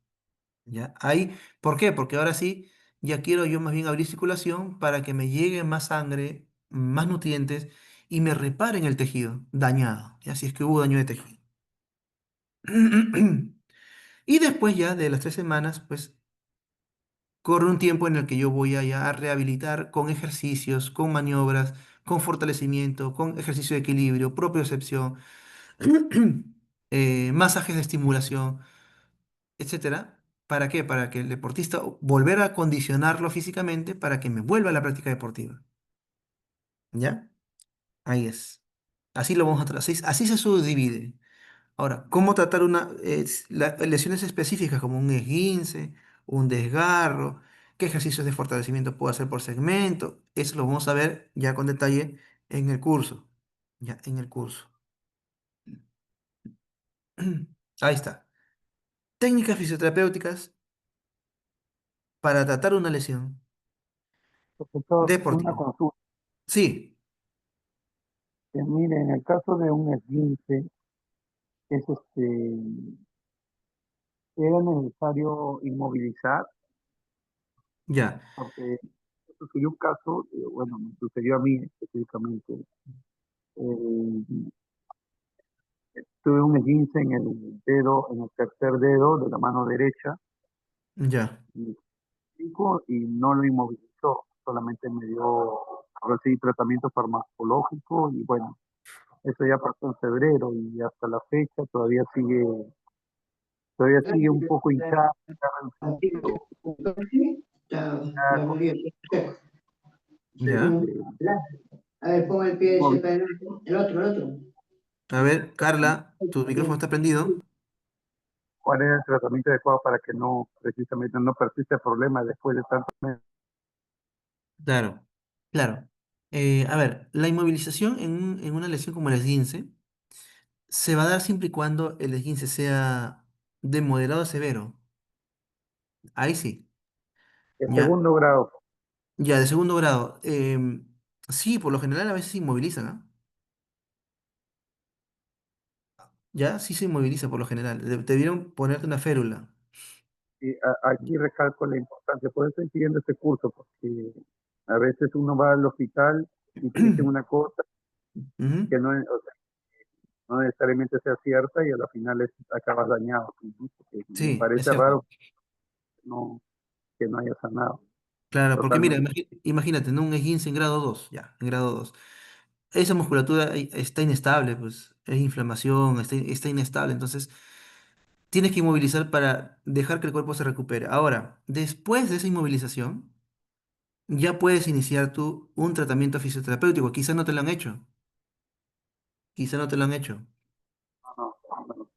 ¿Ya? Ahí, ¿por qué? Porque ahora sí, ya quiero yo más bien abrir circulación para que me llegue más sangre, más nutrientes y me reparen el tejido dañado, y así es que hubo daño de tejido. Y después ya de las 3 semanas, pues corre un tiempo en el que yo voy a ya rehabilitar con ejercicios, con maniobras, con fortalecimiento, con ejercicio de equilibrio, propiocepción, masajes de estimulación, etcétera. ¿Para qué? Para que el deportista volver a condicionarlo físicamente para que me vuelva a la práctica deportiva. ¿Ya? Ahí es. Así lo vamos a tratar. Así se subdivide. Ahora, ¿cómo tratar lesiones específicas como un esguince, un desgarro? ¿Qué ejercicios de fortalecimiento puedo hacer por segmento? Eso lo vamos a ver ya con detalle en el curso. Ya, en el curso. Ahí está. Técnicas fisioterapéuticas para tratar una lesión Profesor, una deportiva. consulta. Sí, Mire, en el caso de un esguince, es era necesario inmovilizar, ya. porque sucedió un caso, bueno, me sucedió a mí específicamente. eh, Tuve un esguince en el dedo, en el tercer dedo de la mano derecha, Ya. y y no lo inmovilizó, solamente me dio, recibí tratamiento farmacológico y bueno, eso ya pasó en febrero y hasta la fecha todavía sigue un poco hinchado, está reducido, ya Ya. este, A ver, ponga el pie ese inmóvil. para el otro, el otro. A ver, Carla, tu micrófono está prendido. ¿Cuál es el tratamiento adecuado para que no, precisamente, no persista el problema después de tanto meses? Claro, claro. A ver, la inmovilización en una lesión como el esguince se va a dar siempre y cuando el esguince sea de moderado a severo. Ahí sí, De ya. segundo grado. Ya, de segundo grado. Sí, por lo general a veces se inmovilizan, ¿ah? Ya, sí se inmoviliza por lo general. Debieron ponerte una férula. Y aquí recalco la importancia, por eso estoy siguiendo este curso, porque a veces uno va al hospital y te dicen una cosa Ujú. que no, o sea, no necesariamente sea cierta y a la final acabas dañado, ¿no? Porque me Sí, es parece cierto. raro no, que no haya sanado Claro, porque mira, totalmente. imagínate, ¿no? Un esguince en grado 2 ya, en grado 2. Esa musculatura está inestable, pues, es inflamación, está inestable, entonces tienes que inmovilizar para dejar que el cuerpo se recupere. Ahora, después de esa inmovilización, ya puedes iniciar tú un tratamiento fisioterapéutico. Quizá no te lo han hecho, quizá no te lo han hecho. No, no, no,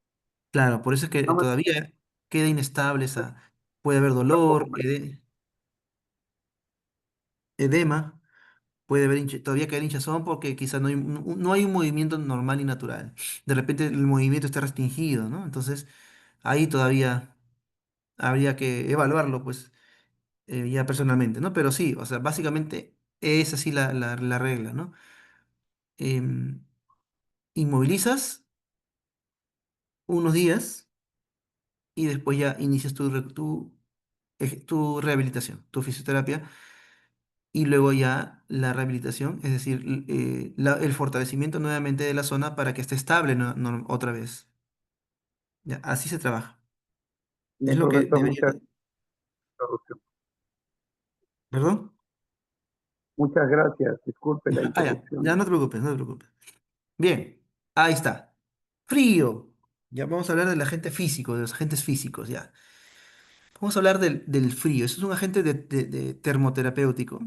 Claro, por eso es que no me todavía queda inestable puede haber preocupa un dolor, poco más. edema, puede haber todavía quedar hinchazón porque quizá no hay un movimiento normal y natural. De repente el movimiento está restringido, ¿no? Entonces ahí todavía habría que evaluarlo, pues, ya personalmente, ¿no? Pero sí, o sea, básicamente es así la regla, ¿no? Em, Inmovilizas unos días y después ya inicias tu rehabilitación, tu fisioterapia, y luego ya la rehabilitación, es decir, el fortalecimiento nuevamente de la zona para que esté estable otra vez. Ya, así se trabaja. Es Bien, lo que profesor, debería. ¿Perdón? muchas gracias. Disculpe la Ah, ya, interrupción. ya no te preocupes, no te preocupes. Bien, ahí está. Frío. Ya vamos a hablar del agente físico, de los agentes físicos, ya. Vamos a hablar del frío. Eso es un agente de termoterapéutico,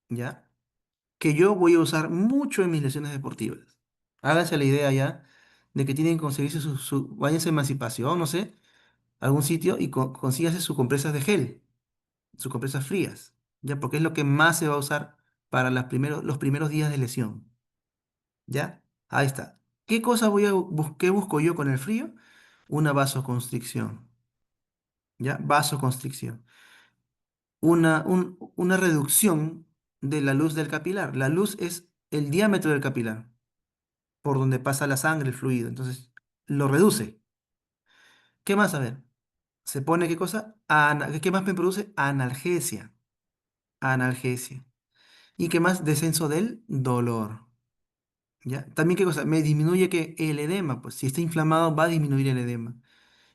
¿ya? Que yo voy a usar mucho en mis lesiones deportivas. Háganse la idea ya de que tienen que conseguirse váyanse a Emancipación, no sé, algún sitio y consígase sus compresas de gel, sus compresas frías, ya, porque es lo que más se va a usar para los primeros días de lesión, ¿ya? Ahí está. ¿Qué cosa qué busco yo con el frío? Una vasoconstricción, ¿ya? Vasoconstricción. Una reducción de la luz del capilar. La luz es el diámetro del capilar, por donde pasa la sangre, el fluido. Entonces, lo reduce. ¿Qué más? A ver, se pone qué cosa? ¿Qué más me produce? Analgesia. Analgesia. ¿Y qué más? Descenso del dolor. ¿Ya? También qué cosa? Me disminuye que el edema, pues si está inflamado va a disminuir el edema.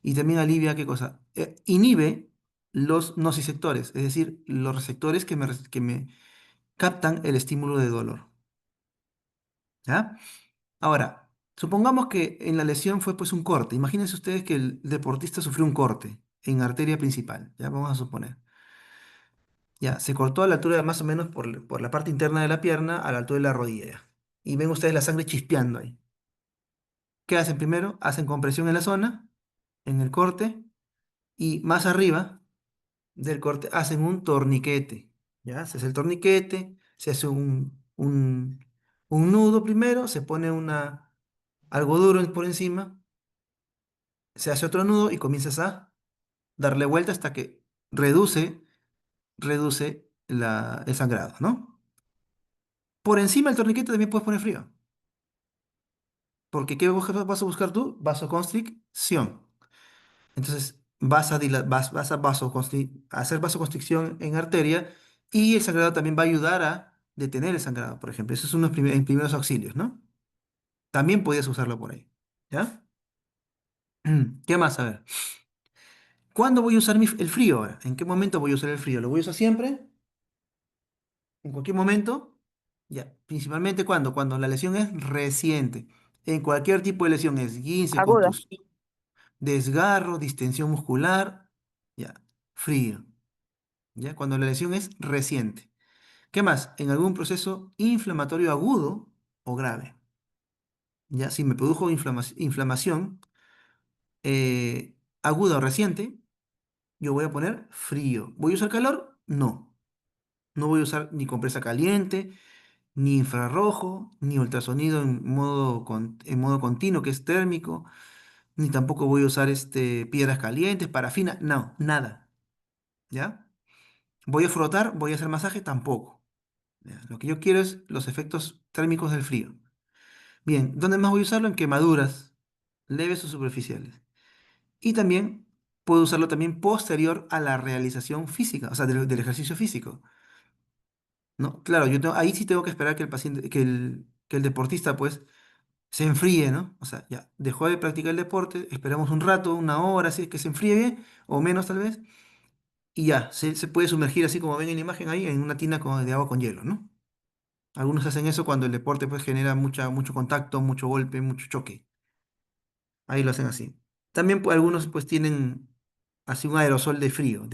Y también alivia qué cosa? Inhibe los nociceptores, es decir, los receptores que me captan el estímulo de dolor. ¿Ya? Ahora, supongamos que en la lesión fue pues un corte. Imagínense ustedes que el deportista sufrió un corte en arteria principal. Ya vamos a suponer. Ya, se cortó a la altura más o menos por la parte interna de la pierna, a la altura de la rodilla. Ya. Y ven ustedes la sangre chispeando ahí. ¿Qué hacen primero? Hacen compresión en la zona, en el corte, y más arriba del corte hacen un torniquete. ¿Ya? Se hace el torniquete, se hace un nudo primero, se pone algo duro por encima, se hace otro nudo y comienzas a darle vuelta hasta que reduce el sangrado, ¿no? Por encima del torniquete también puedes poner frío, porque ¿qué vas a buscar tú? Vasoconstricción. Entonces vas a hacer vasoconstricción en arteria y el sangrado también va a ayudar a detener el sangrado, por ejemplo. Esos son los primeros auxilios, ¿no? También podías usarlo por ahí, ¿ya? ¿Qué más? A ver. ¿Cuándo voy a usar el frío ahora? ¿En qué momento voy a usar el frío? ¿Lo voy a usar siempre? ¿En cualquier momento? Ya. Principalmente cuando, cuando la lesión es reciente. En cualquier tipo de lesión, esguince, Aguda. contusión, desgarro, distensión muscular, ya. Frío. ¿Ya? Cuando la lesión es reciente. ¿Qué más? En algún proceso inflamatorio agudo o grave. ya, si me produjo inflamación aguda o reciente, yo voy a poner frío. ¿Voy a usar calor? No. No voy a usar ni compresa caliente, ni infrarrojo, ni ultrasonido en modo continuo, que es térmico, ni tampoco voy a usar piedras calientes, parafina, no, nada. ¿Ya? ¿Voy a frotar? ¿Voy a hacer masaje? Tampoco. ¿Ya? Lo que yo quiero es los efectos térmicos del frío. Bien, ¿dónde más voy a usarlo? En quemaduras, leves o superficiales. Y también puedo usarlo también posterior a la realización física, o sea, del ejercicio físico. ¿No? Claro, ahí sí tengo que esperar que el paciente, que el deportista, pues, se enfríe, ¿no? O sea, ya, dejó de practicar el deporte, esperamos un rato, una hora, así que se enfríe bien, o menos tal vez, y ya, se puede sumergir así como ven en la imagen ahí, en una tina de agua con hielo, ¿no? Algunos hacen eso cuando el deporte pues genera mucho contacto, mucho golpe, mucho choque. Ahí lo hacen así. También pues, algunos pues tienen así un aerosol de frío,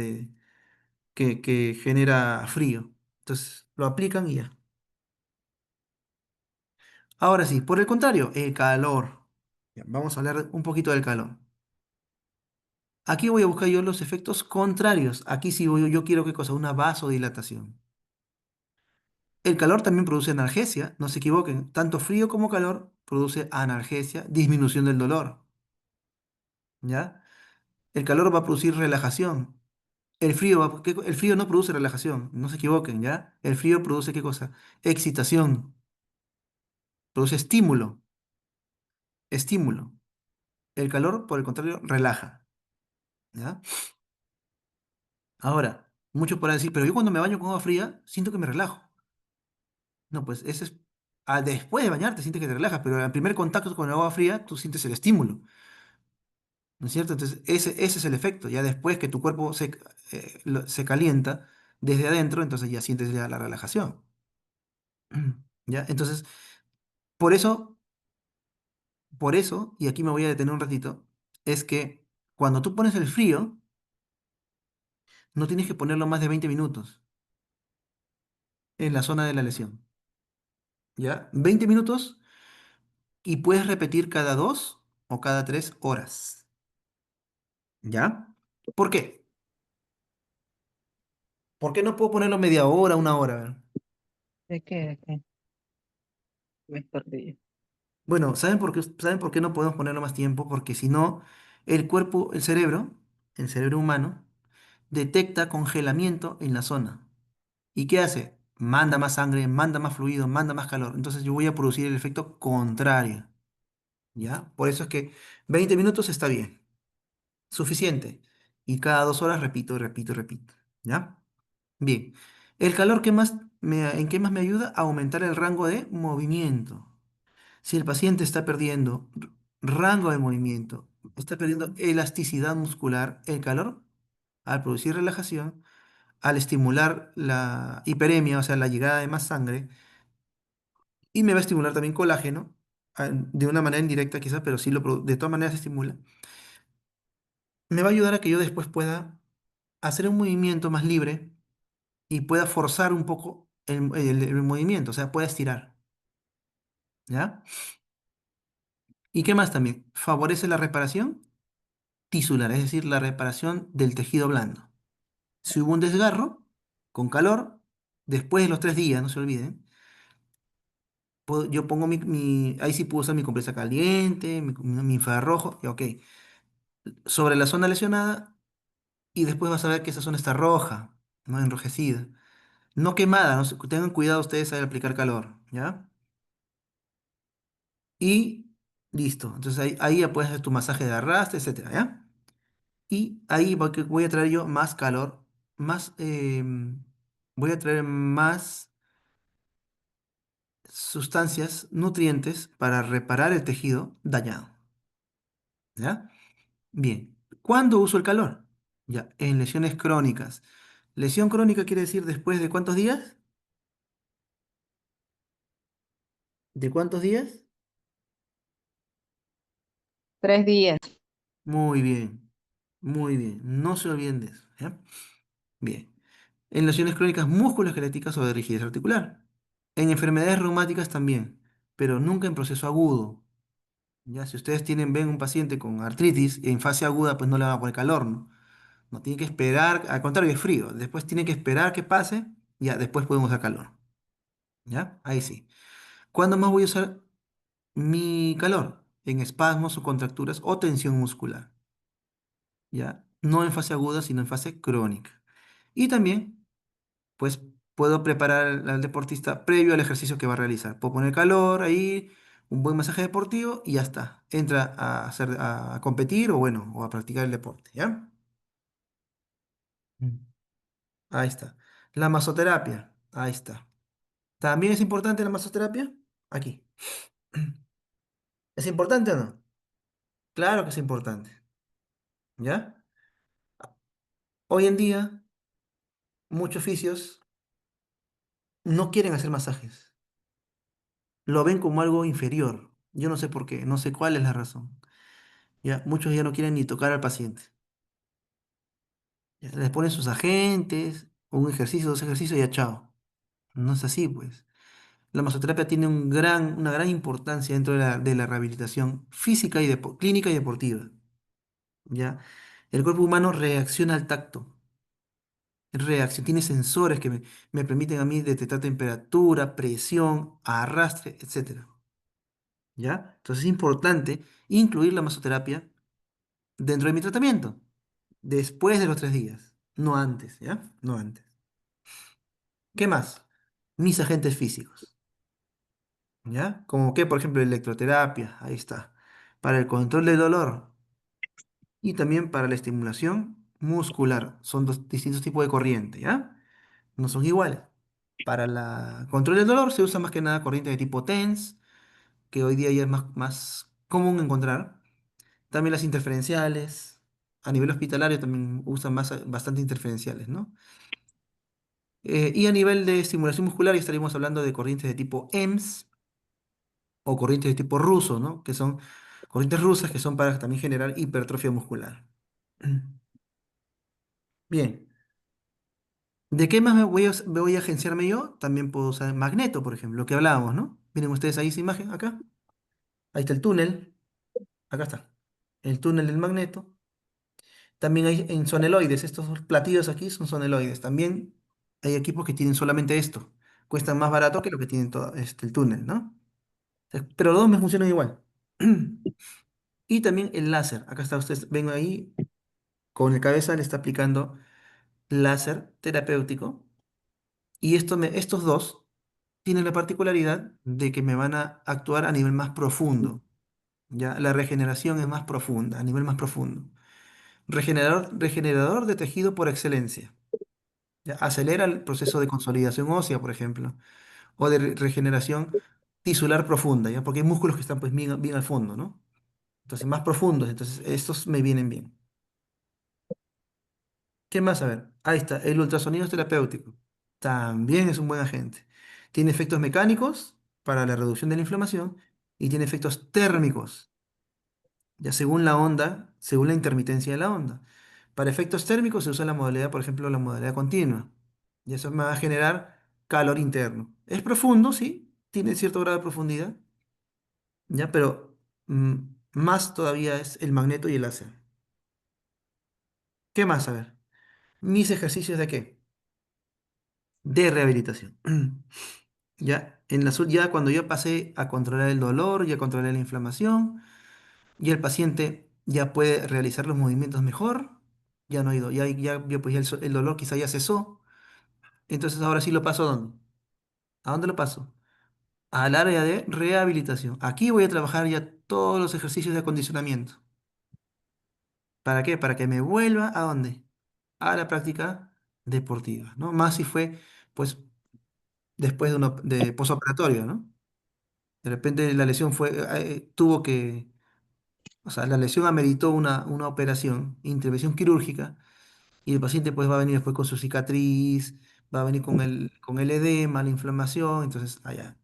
que genera frío. Entonces lo aplican y ya. Ahora sí, por el contrario, el calor. Ya, vamos a hablar un poquito del calor. Aquí voy a buscar yo los efectos contrarios. Aquí sí yo quiero qué cosa, una vasodilatación. El calor también produce analgesia, no se equivoquen. Tanto frío como calor produce analgesia, disminución del dolor. ¿Ya? El calor va a producir relajación. El frío no produce relajación, no se equivoquen, ¿ya? El frío produce qué cosa? Excitación, produce estímulo, estímulo. El calor, por el contrario, relaja, ¿ya? Ahora, muchos podrán decir, pero yo cuando me baño con agua fría, siento que me relajo. No, pues ese es, después de bañarte sientes que te relajas, pero al primer contacto con el agua fría, tú sientes el estímulo, ¿no es cierto? Entonces, ese es el efecto. Ya después que tu cuerpo se calienta desde adentro, entonces ya sientes ya la relajación. ¿Ya? Entonces, por eso, por eso, y aquí me voy a detener un ratito, es que cuando tú pones el frío, no tienes que ponerlo más de 20 minutos en la zona de la lesión. ¿Ya? 20 minutos y puedes repetir cada 2 o cada 3 horas. ¿Ya? ¿Por qué? ¿Por qué no puedo ponerlo media hora, una hora? A ver. ¿De qué? ¿De qué? Me perdí. Bueno, ¿saben por qué no podemos ponerlo más tiempo? Porque si no, el cuerpo, el cerebro humano, detecta congelamiento en la zona. ¿Y qué hace? Manda más sangre, manda más fluido, manda más calor. Entonces yo voy a producir el efecto contrario. ¿Ya? Por eso es que 20 minutos está bien, suficiente. Y cada 2 horas repito, repito, repito. ¿Ya? Bien. El calor, ¿en qué más me ayuda? A aumentar el rango de movimiento. Si el paciente está perdiendo rango de movimiento, está perdiendo elasticidad muscular, el calor, al producir relajación, al estimular la hiperemia, o sea, la llegada de más sangre, y me va a estimular también colágeno, de una manera indirecta quizás, pero sí de todas maneras se estimula, me va a ayudar a que yo después pueda hacer un movimiento más libre y pueda forzar un poco el movimiento, o sea, pueda estirar, ¿ya? ¿Y qué más también? Favorece la reparación tisular, es decir, la reparación del tejido blando. Si hubo un desgarro, con calor, después de los 3 días, no se olviden, yo pongo ahí sí puedo usar mi compresa caliente, mi infrarrojo, y ok, sobre la zona lesionada, y después vas a ver que esa zona está roja, no enrojecida, no quemada, tengan cuidado ustedes al aplicar calor, ¿ya? Y listo, entonces ahí ya puedes hacer tu masaje de arrastre, etcétera, ¿ya? Y ahí voy a traer yo más calor, voy a traer más sustancias, nutrientes para reparar el tejido dañado. ¿Ya? Bien. ¿Cuándo uso el calor? Ya, en lesiones crónicas. Lesión crónica quiere decir después de cuántos días? ¿De cuántos días? 3 días. Muy bien, muy bien. No se olviden de eso. ¿Ya? Bien. En lesiones crónicas musculoesqueléticas o de rigidez articular. En enfermedades reumáticas también, pero nunca en proceso agudo. Ya, si ustedes ven un paciente con artritis en fase aguda, pues no le van a poner calor, ¿no? No tiene que esperar, al contrario, es frío. Después tiene que esperar que pase, ya, después podemos usar calor. ¿Ya? Ahí sí. ¿Cuándo más voy a usar mi calor? En espasmos o contracturas o tensión muscular. ¿Ya? No en fase aguda, sino en fase crónica. Y también, pues, puedo preparar al deportista previo al ejercicio que va a realizar. Puedo poner calor ahí, un buen masaje deportivo y ya está. Entra a competir o bueno, o a practicar el deporte, ¿ya? Mm. Ahí está. La masoterapia. Ahí está. ¿También es importante la masoterapia? Aquí. ¿Es importante o no? Claro que es importante. ¿Ya? Hoy en día, muchos fisios no quieren hacer masajes. Lo ven como algo inferior. Yo no sé por qué, no sé cuál es la razón. ¿Ya? Muchos ya no quieren ni tocar al paciente. Ya, les ponen sus agentes, un ejercicio, dos ejercicios y ya chao. No es así, pues. La masoterapia tiene una gran importancia dentro de la rehabilitación física y clínica y deportiva. ¿Ya? El cuerpo humano reacciona al tacto. Tiene sensores que me permiten a mí detectar temperatura, presión, arrastre, etcétera. ¿Ya? Entonces es importante incluir la masoterapia dentro de mi tratamiento, después de los 3 días, no antes, ¿ya? No antes. ¿Qué más? Mis agentes físicos, ¿ya? Como que, por ejemplo, electroterapia, ahí está, para el control del dolor y también para la estimulación muscular. Son dos distintos tipos de corriente, ¿ya? No son iguales. Para el control del dolor se usa más que nada corriente de tipo TENS, que hoy día ya es más común encontrar. También las interferenciales. A nivel hospitalario también usan bastante interferenciales, ¿no? Y a nivel de estimulación muscular ya estaríamos hablando de corrientes de tipo EMS o corrientes de tipo ruso, ¿no? Que son corrientes rusas que son para también generar hipertrofia muscular. Bien. ¿De qué más me voy a agenciarme yo? También puedo usar magneto, por ejemplo, lo que hablábamos, ¿no? Miren ustedes ahí esa imagen, acá. Ahí está el túnel. Acá está. El túnel del magneto. También hay en soneloides. Estos dos platillos aquí son soneloides. También hay equipos que tienen solamente esto. Cuestan más barato que lo que tienen todo el túnel, ¿no? Pero los dos me funcionan igual. Y también el láser. Acá está, ustedes ven ahí, con el cabeza le está aplicando láser terapéutico. Y estos dos tienen la particularidad de que me van a actuar a nivel más profundo. ¿Ya? La regeneración es más profunda, a nivel más profundo. Regenerador de tejido por excelencia. ¿Ya? Acelera el proceso de consolidación ósea, por ejemplo, o de regeneración tisular profunda, ¿ya? Porque hay músculos que están pues bien al fondo, ¿no? Entonces, más profundos. Entonces, estos me vienen bien. ¿Qué más? A ver, ahí está, el ultrasonido terapéutico. También es un buen agente. Tiene efectos mecánicos para la reducción de la inflamación y tiene efectos térmicos, ya según la onda, según la intermitencia de la onda. Para efectos térmicos se usa la modalidad, por ejemplo, la modalidad continua. Y eso me va a generar calor interno. Es profundo, sí, tiene cierto grado de profundidad, ya, pero mm, más todavía es el magneto y el láser. ¿Qué más? A ver, mis ejercicios de qué? De rehabilitación. Ya, ya cuando yo pasé a controlar el dolor y a controlar la inflamación, y el paciente ya puede realizar los movimientos mejor, ya no ha ido, pues ya el dolor quizá ya cesó, entonces ahora sí lo paso ¿a dónde? ¿A dónde lo paso? Al área de rehabilitación. Aquí voy a trabajar ya todos los ejercicios de acondicionamiento. ¿Para qué? Para que me vuelva ¿a dónde? A la práctica deportiva, ¿no? Más si fue, pues, después de posoperatorio, ¿no? De repente la lesión tuvo que, o sea, la lesión ameritó una operación, intervención quirúrgica, y el paciente pues va a venir después con su cicatriz, va a venir con el edema, la inflamación, entonces, allá.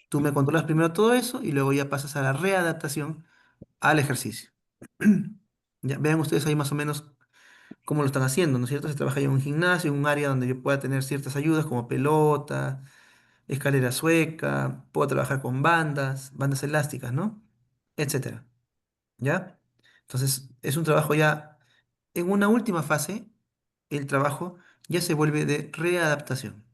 Tú me controlas primero todo eso y luego ya pasas a la readaptación al ejercicio. Ya, vean ustedes ahí más o menos cómo lo están haciendo, ¿no es cierto? Se trabaja ya en un gimnasio, en un área donde yo pueda tener ciertas ayudas como pelota, escalera sueca, puedo trabajar con bandas elásticas, ¿no? etcétera. ¿Ya? Entonces, es un trabajo ya, en una última fase, el trabajo ya se vuelve de readaptación.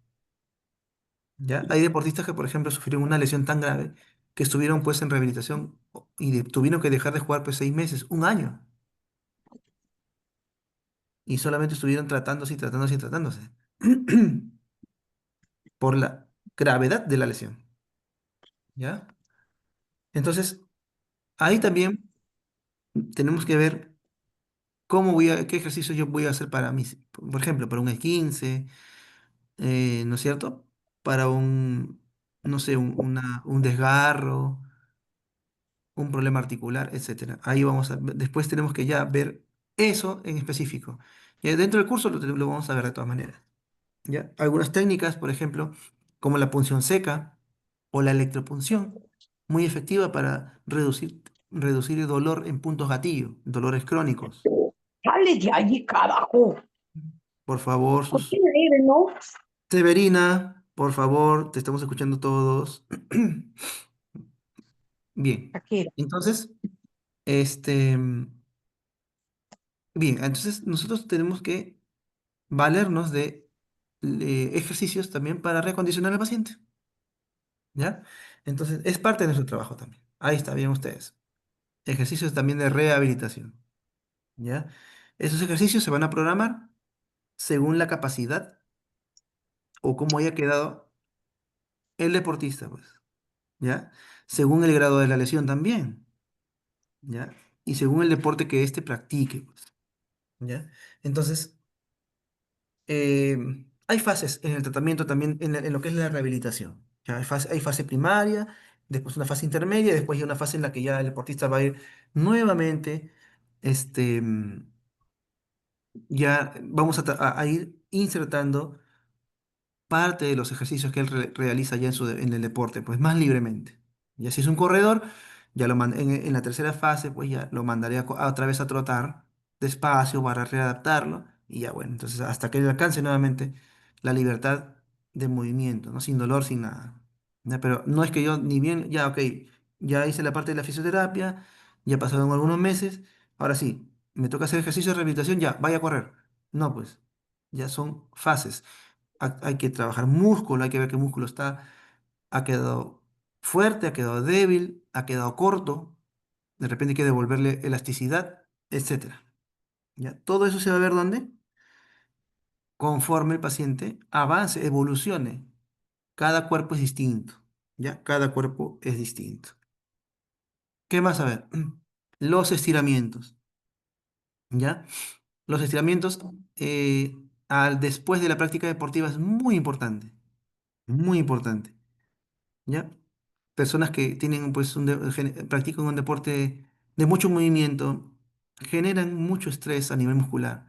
¿Ya? Hay deportistas que, por ejemplo, sufrieron una lesión tan grave que estuvieron pues en rehabilitación y tuvieron que dejar de jugar pues 6 meses, un año, y solamente estuvieron tratándose y tratándose y tratándose por la gravedad de la lesión. ¿Ya? Entonces, ahí también tenemos que ver qué ejercicio yo voy a hacer para mí, por ejemplo, para un E15, ¿no es cierto? Para no sé, un desgarro, un problema articular, etcétera. Ahí después tenemos que ya ver eso en específico. Y dentro del curso lo vamos a ver de todas maneras. ¿Ya? Algunas técnicas, por ejemplo, como la punción seca o la electropunción, muy efectiva para reducir el dolor en puntos gatillo, dolores crónicos. Sale de allí, carajo. Por favor, Contiene aire, ¿no? Severina, por favor, te estamos escuchando todos. Bien, Shakira. entonces, este, bien, entonces nosotros tenemos que valernos de ejercicios también para reacondicionar al paciente, ¿ya? Entonces, es parte de nuestro trabajo también. Ahí está, bien ustedes. Ejercicios también de rehabilitación, ¿ya? Esos ejercicios se van a programar según la capacidad o cómo haya quedado el deportista, pues, ¿ya? Según el grado de la lesión también, ¿ya? Y según el deporte que éste practique, pues, ¿ya? Entonces, eh, hay fases en el tratamiento también, en lo que es la rehabilitación. ¿Ya? Hay fase primaria, después una fase intermedia, después hay una fase en la que ya el deportista va a ir nuevamente, este, ya vamos a ir insertando parte de los ejercicios que él realiza ya en el deporte, pues más libremente. Y así es un corredor, ya en la tercera fase, pues ya lo mandaré otra vez a trotar despacio para readaptarlo. Y ya bueno, entonces hasta que él alcance nuevamente la libertad de movimiento, ¿no? Sin dolor, sin nada. ¿Ya? Pero no es que yo ni bien, ya, ok, ya hice la parte de la fisioterapia, ya pasaron algunos meses, ahora sí, me toca hacer ejercicio de rehabilitación, ya, vaya a correr. No, pues, ya son fases. Hay que trabajar músculo, hay que ver qué músculo ha quedado fuerte, ha quedado débil, ha quedado corto, de repente hay que devolverle elasticidad, etcétera. ¿Ya? Todo eso se va a ver dónde, conforme el paciente avance, evolucione. Cada cuerpo es distinto, ¿ya? Cada cuerpo es distinto. ¿Qué más a ver? Los estiramientos, ¿ya? Los estiramientos después de la práctica deportiva es muy importante, muy importante. ¿Ya? Personas que tienen, pues, practican un deporte de mucho movimiento, generan mucho estrés a nivel muscular.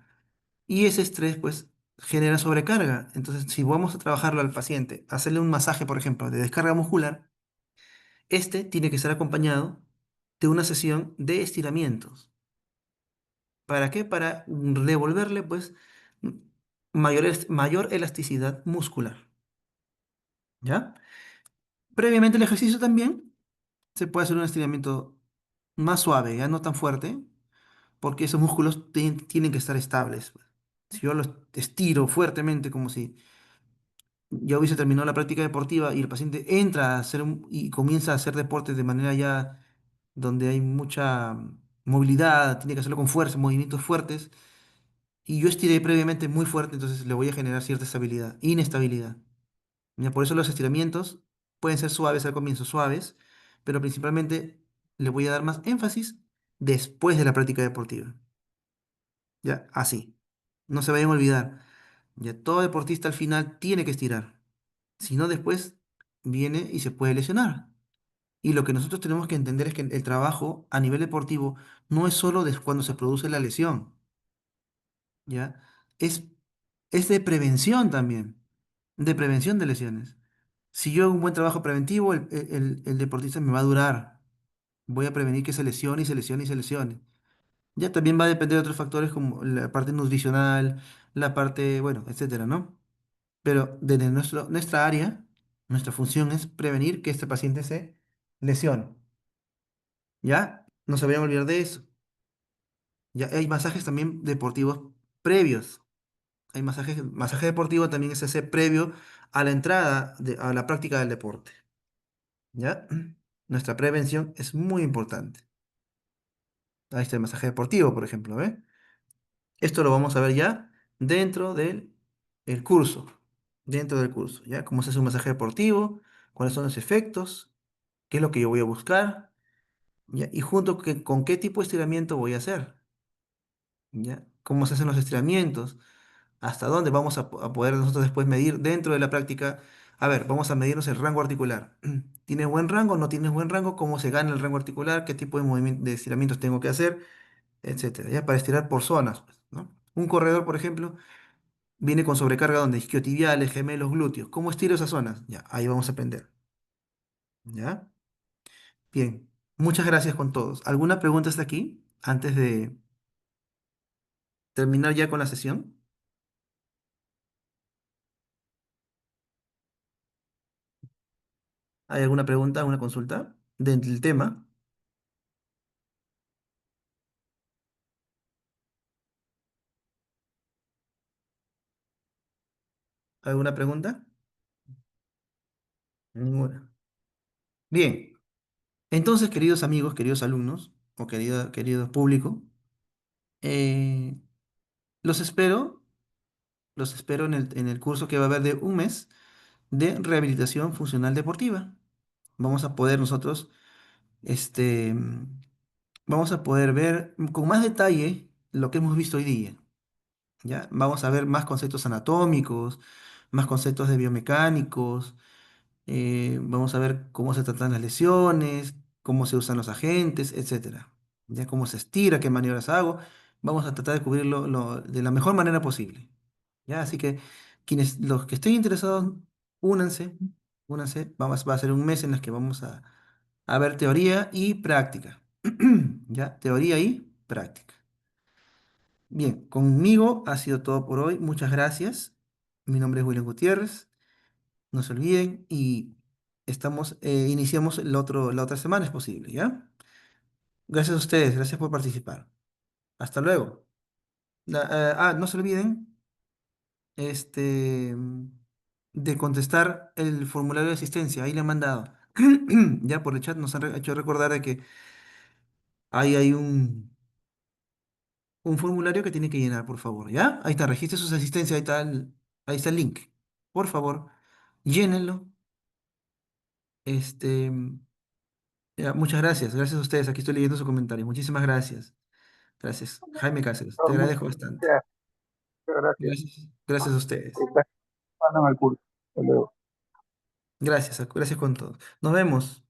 Y ese estrés, pues, genera sobrecarga. Entonces, si vamos a trabajarlo al paciente, hacerle un masaje, por ejemplo, de descarga muscular, este tiene que ser acompañado de una sesión de estiramientos. ¿Para qué? Para devolverle, pues, mayor elasticidad muscular. ¿Ya? Previamente el ejercicio también se puede hacer un estiramiento más suave, ya no tan fuerte, porque esos músculos tienen que estar estables, pues. Si yo los estiro fuertemente como si ya hubiese terminado la práctica deportiva y el paciente entra y comienza a hacer deporte de manera ya donde hay mucha movilidad, tiene que hacerlo con fuerza, movimientos fuertes, y yo estiré previamente muy fuerte, entonces le voy a generar cierta inestabilidad. Ya, por eso los estiramientos pueden ser suaves al comienzo, suaves, pero principalmente le voy a dar más énfasis después de la práctica deportiva. Ya, así. No se vayan a olvidar. Ya todo deportista al final tiene que estirar. Si no, después viene y se puede lesionar. Y lo que nosotros tenemos que entender es que el trabajo a nivel deportivo no es solo de cuando se produce la lesión, ¿ya? Es, es de prevención también, de prevención de lesiones. Si yo hago un buen trabajo preventivo, el deportista me va a durar. Voy a prevenir que se lesione y se lesione y se lesione. Ya también va a depender de otros factores como la parte nutricional, la parte, bueno, etcétera, ¿no? Pero desde nuestra área, nuestra función es prevenir que este paciente se lesione. ¿Ya? No se vayan a olvidar de eso. Ya hay masajes también deportivos previos. Hay masaje deportivo también es ese previo a la entrada a la práctica del deporte. ¿Ya? Nuestra prevención es muy importante. Ahí está el masaje deportivo, por ejemplo, ¿ve? Esto lo vamos a ver ya dentro del el curso. Dentro del curso, ¿ya? Cómo se hace un masaje deportivo, cuáles son los efectos, qué es lo que yo voy a buscar, ¿ya? Y junto con qué tipo de estiramiento voy a hacer, ¿ya? Cómo se hacen los estiramientos, hasta dónde vamos a poder nosotros después medir dentro de la práctica. A ver, vamos a medirnos el rango articular. ¿Tienes buen rango? ¿No tienes buen rango? ¿Cómo se gana el rango articular? ¿Qué tipo de movimiento, de estiramientos tengo que hacer? Etcétera, ya para estirar por zonas, pues, ¿no? Un corredor, por ejemplo, viene con sobrecarga donde isquiotibiales, gemelos, glúteos. ¿Cómo estiro esas zonas? Ya, ahí vamos a aprender. ¿Ya? Bien. Muchas gracias con todos. ¿Alguna pregunta hasta aquí? Antes de terminar ya con la sesión. ¿Hay alguna pregunta, alguna consulta del tema? ¿Alguna pregunta? Ninguna. Bien. Entonces, queridos amigos, queridos alumnos, o querido público, eh, los espero, los espero en el curso que va a haber de un mes de rehabilitación funcional deportiva. Vamos a poder nosotros, este, vamos a poder ver con más detalle lo que hemos visto hoy día. ¿Ya? Vamos a ver más conceptos anatómicos, más conceptos de biomecánicos, vamos a ver cómo se tratan las lesiones, cómo se usan los agentes, etcétera. Ya cómo se estira, qué maniobras hago. Vamos a tratar de cubrirlo de la mejor manera posible. ¿Ya? Así que los que estén interesados, únanse, únanse. Va a ser un mes en el que vamos a ver teoría y práctica. ¿Ya? Teoría y práctica. Bien, conmigo ha sido todo por hoy. Muchas gracias. Mi nombre es William Gutiérrez. No se olviden y iniciamos la otra semana, es posible, ¿ya? Gracias a ustedes, gracias por participar. Hasta luego. No se olviden, este, de contestar el formulario de asistencia, ahí le han mandado. Ya por el chat nos han hecho recordar de que ahí hay un formulario que tiene que llenar, por favor, ¿ya? Ahí está, registre sus asistencias, ahí está el link. Por favor, llénenlo. Este, ya, muchas gracias, gracias a ustedes. Aquí estoy leyendo su comentario. Muchísimas gracias. Gracias. Jaime Cáceres, te Muchas agradezco bastante. gracias. Muchas gracias. Gracias, gracias a ustedes. Estás pasando el curso. Hasta luego. Gracias, gracias con todos. Nos vemos.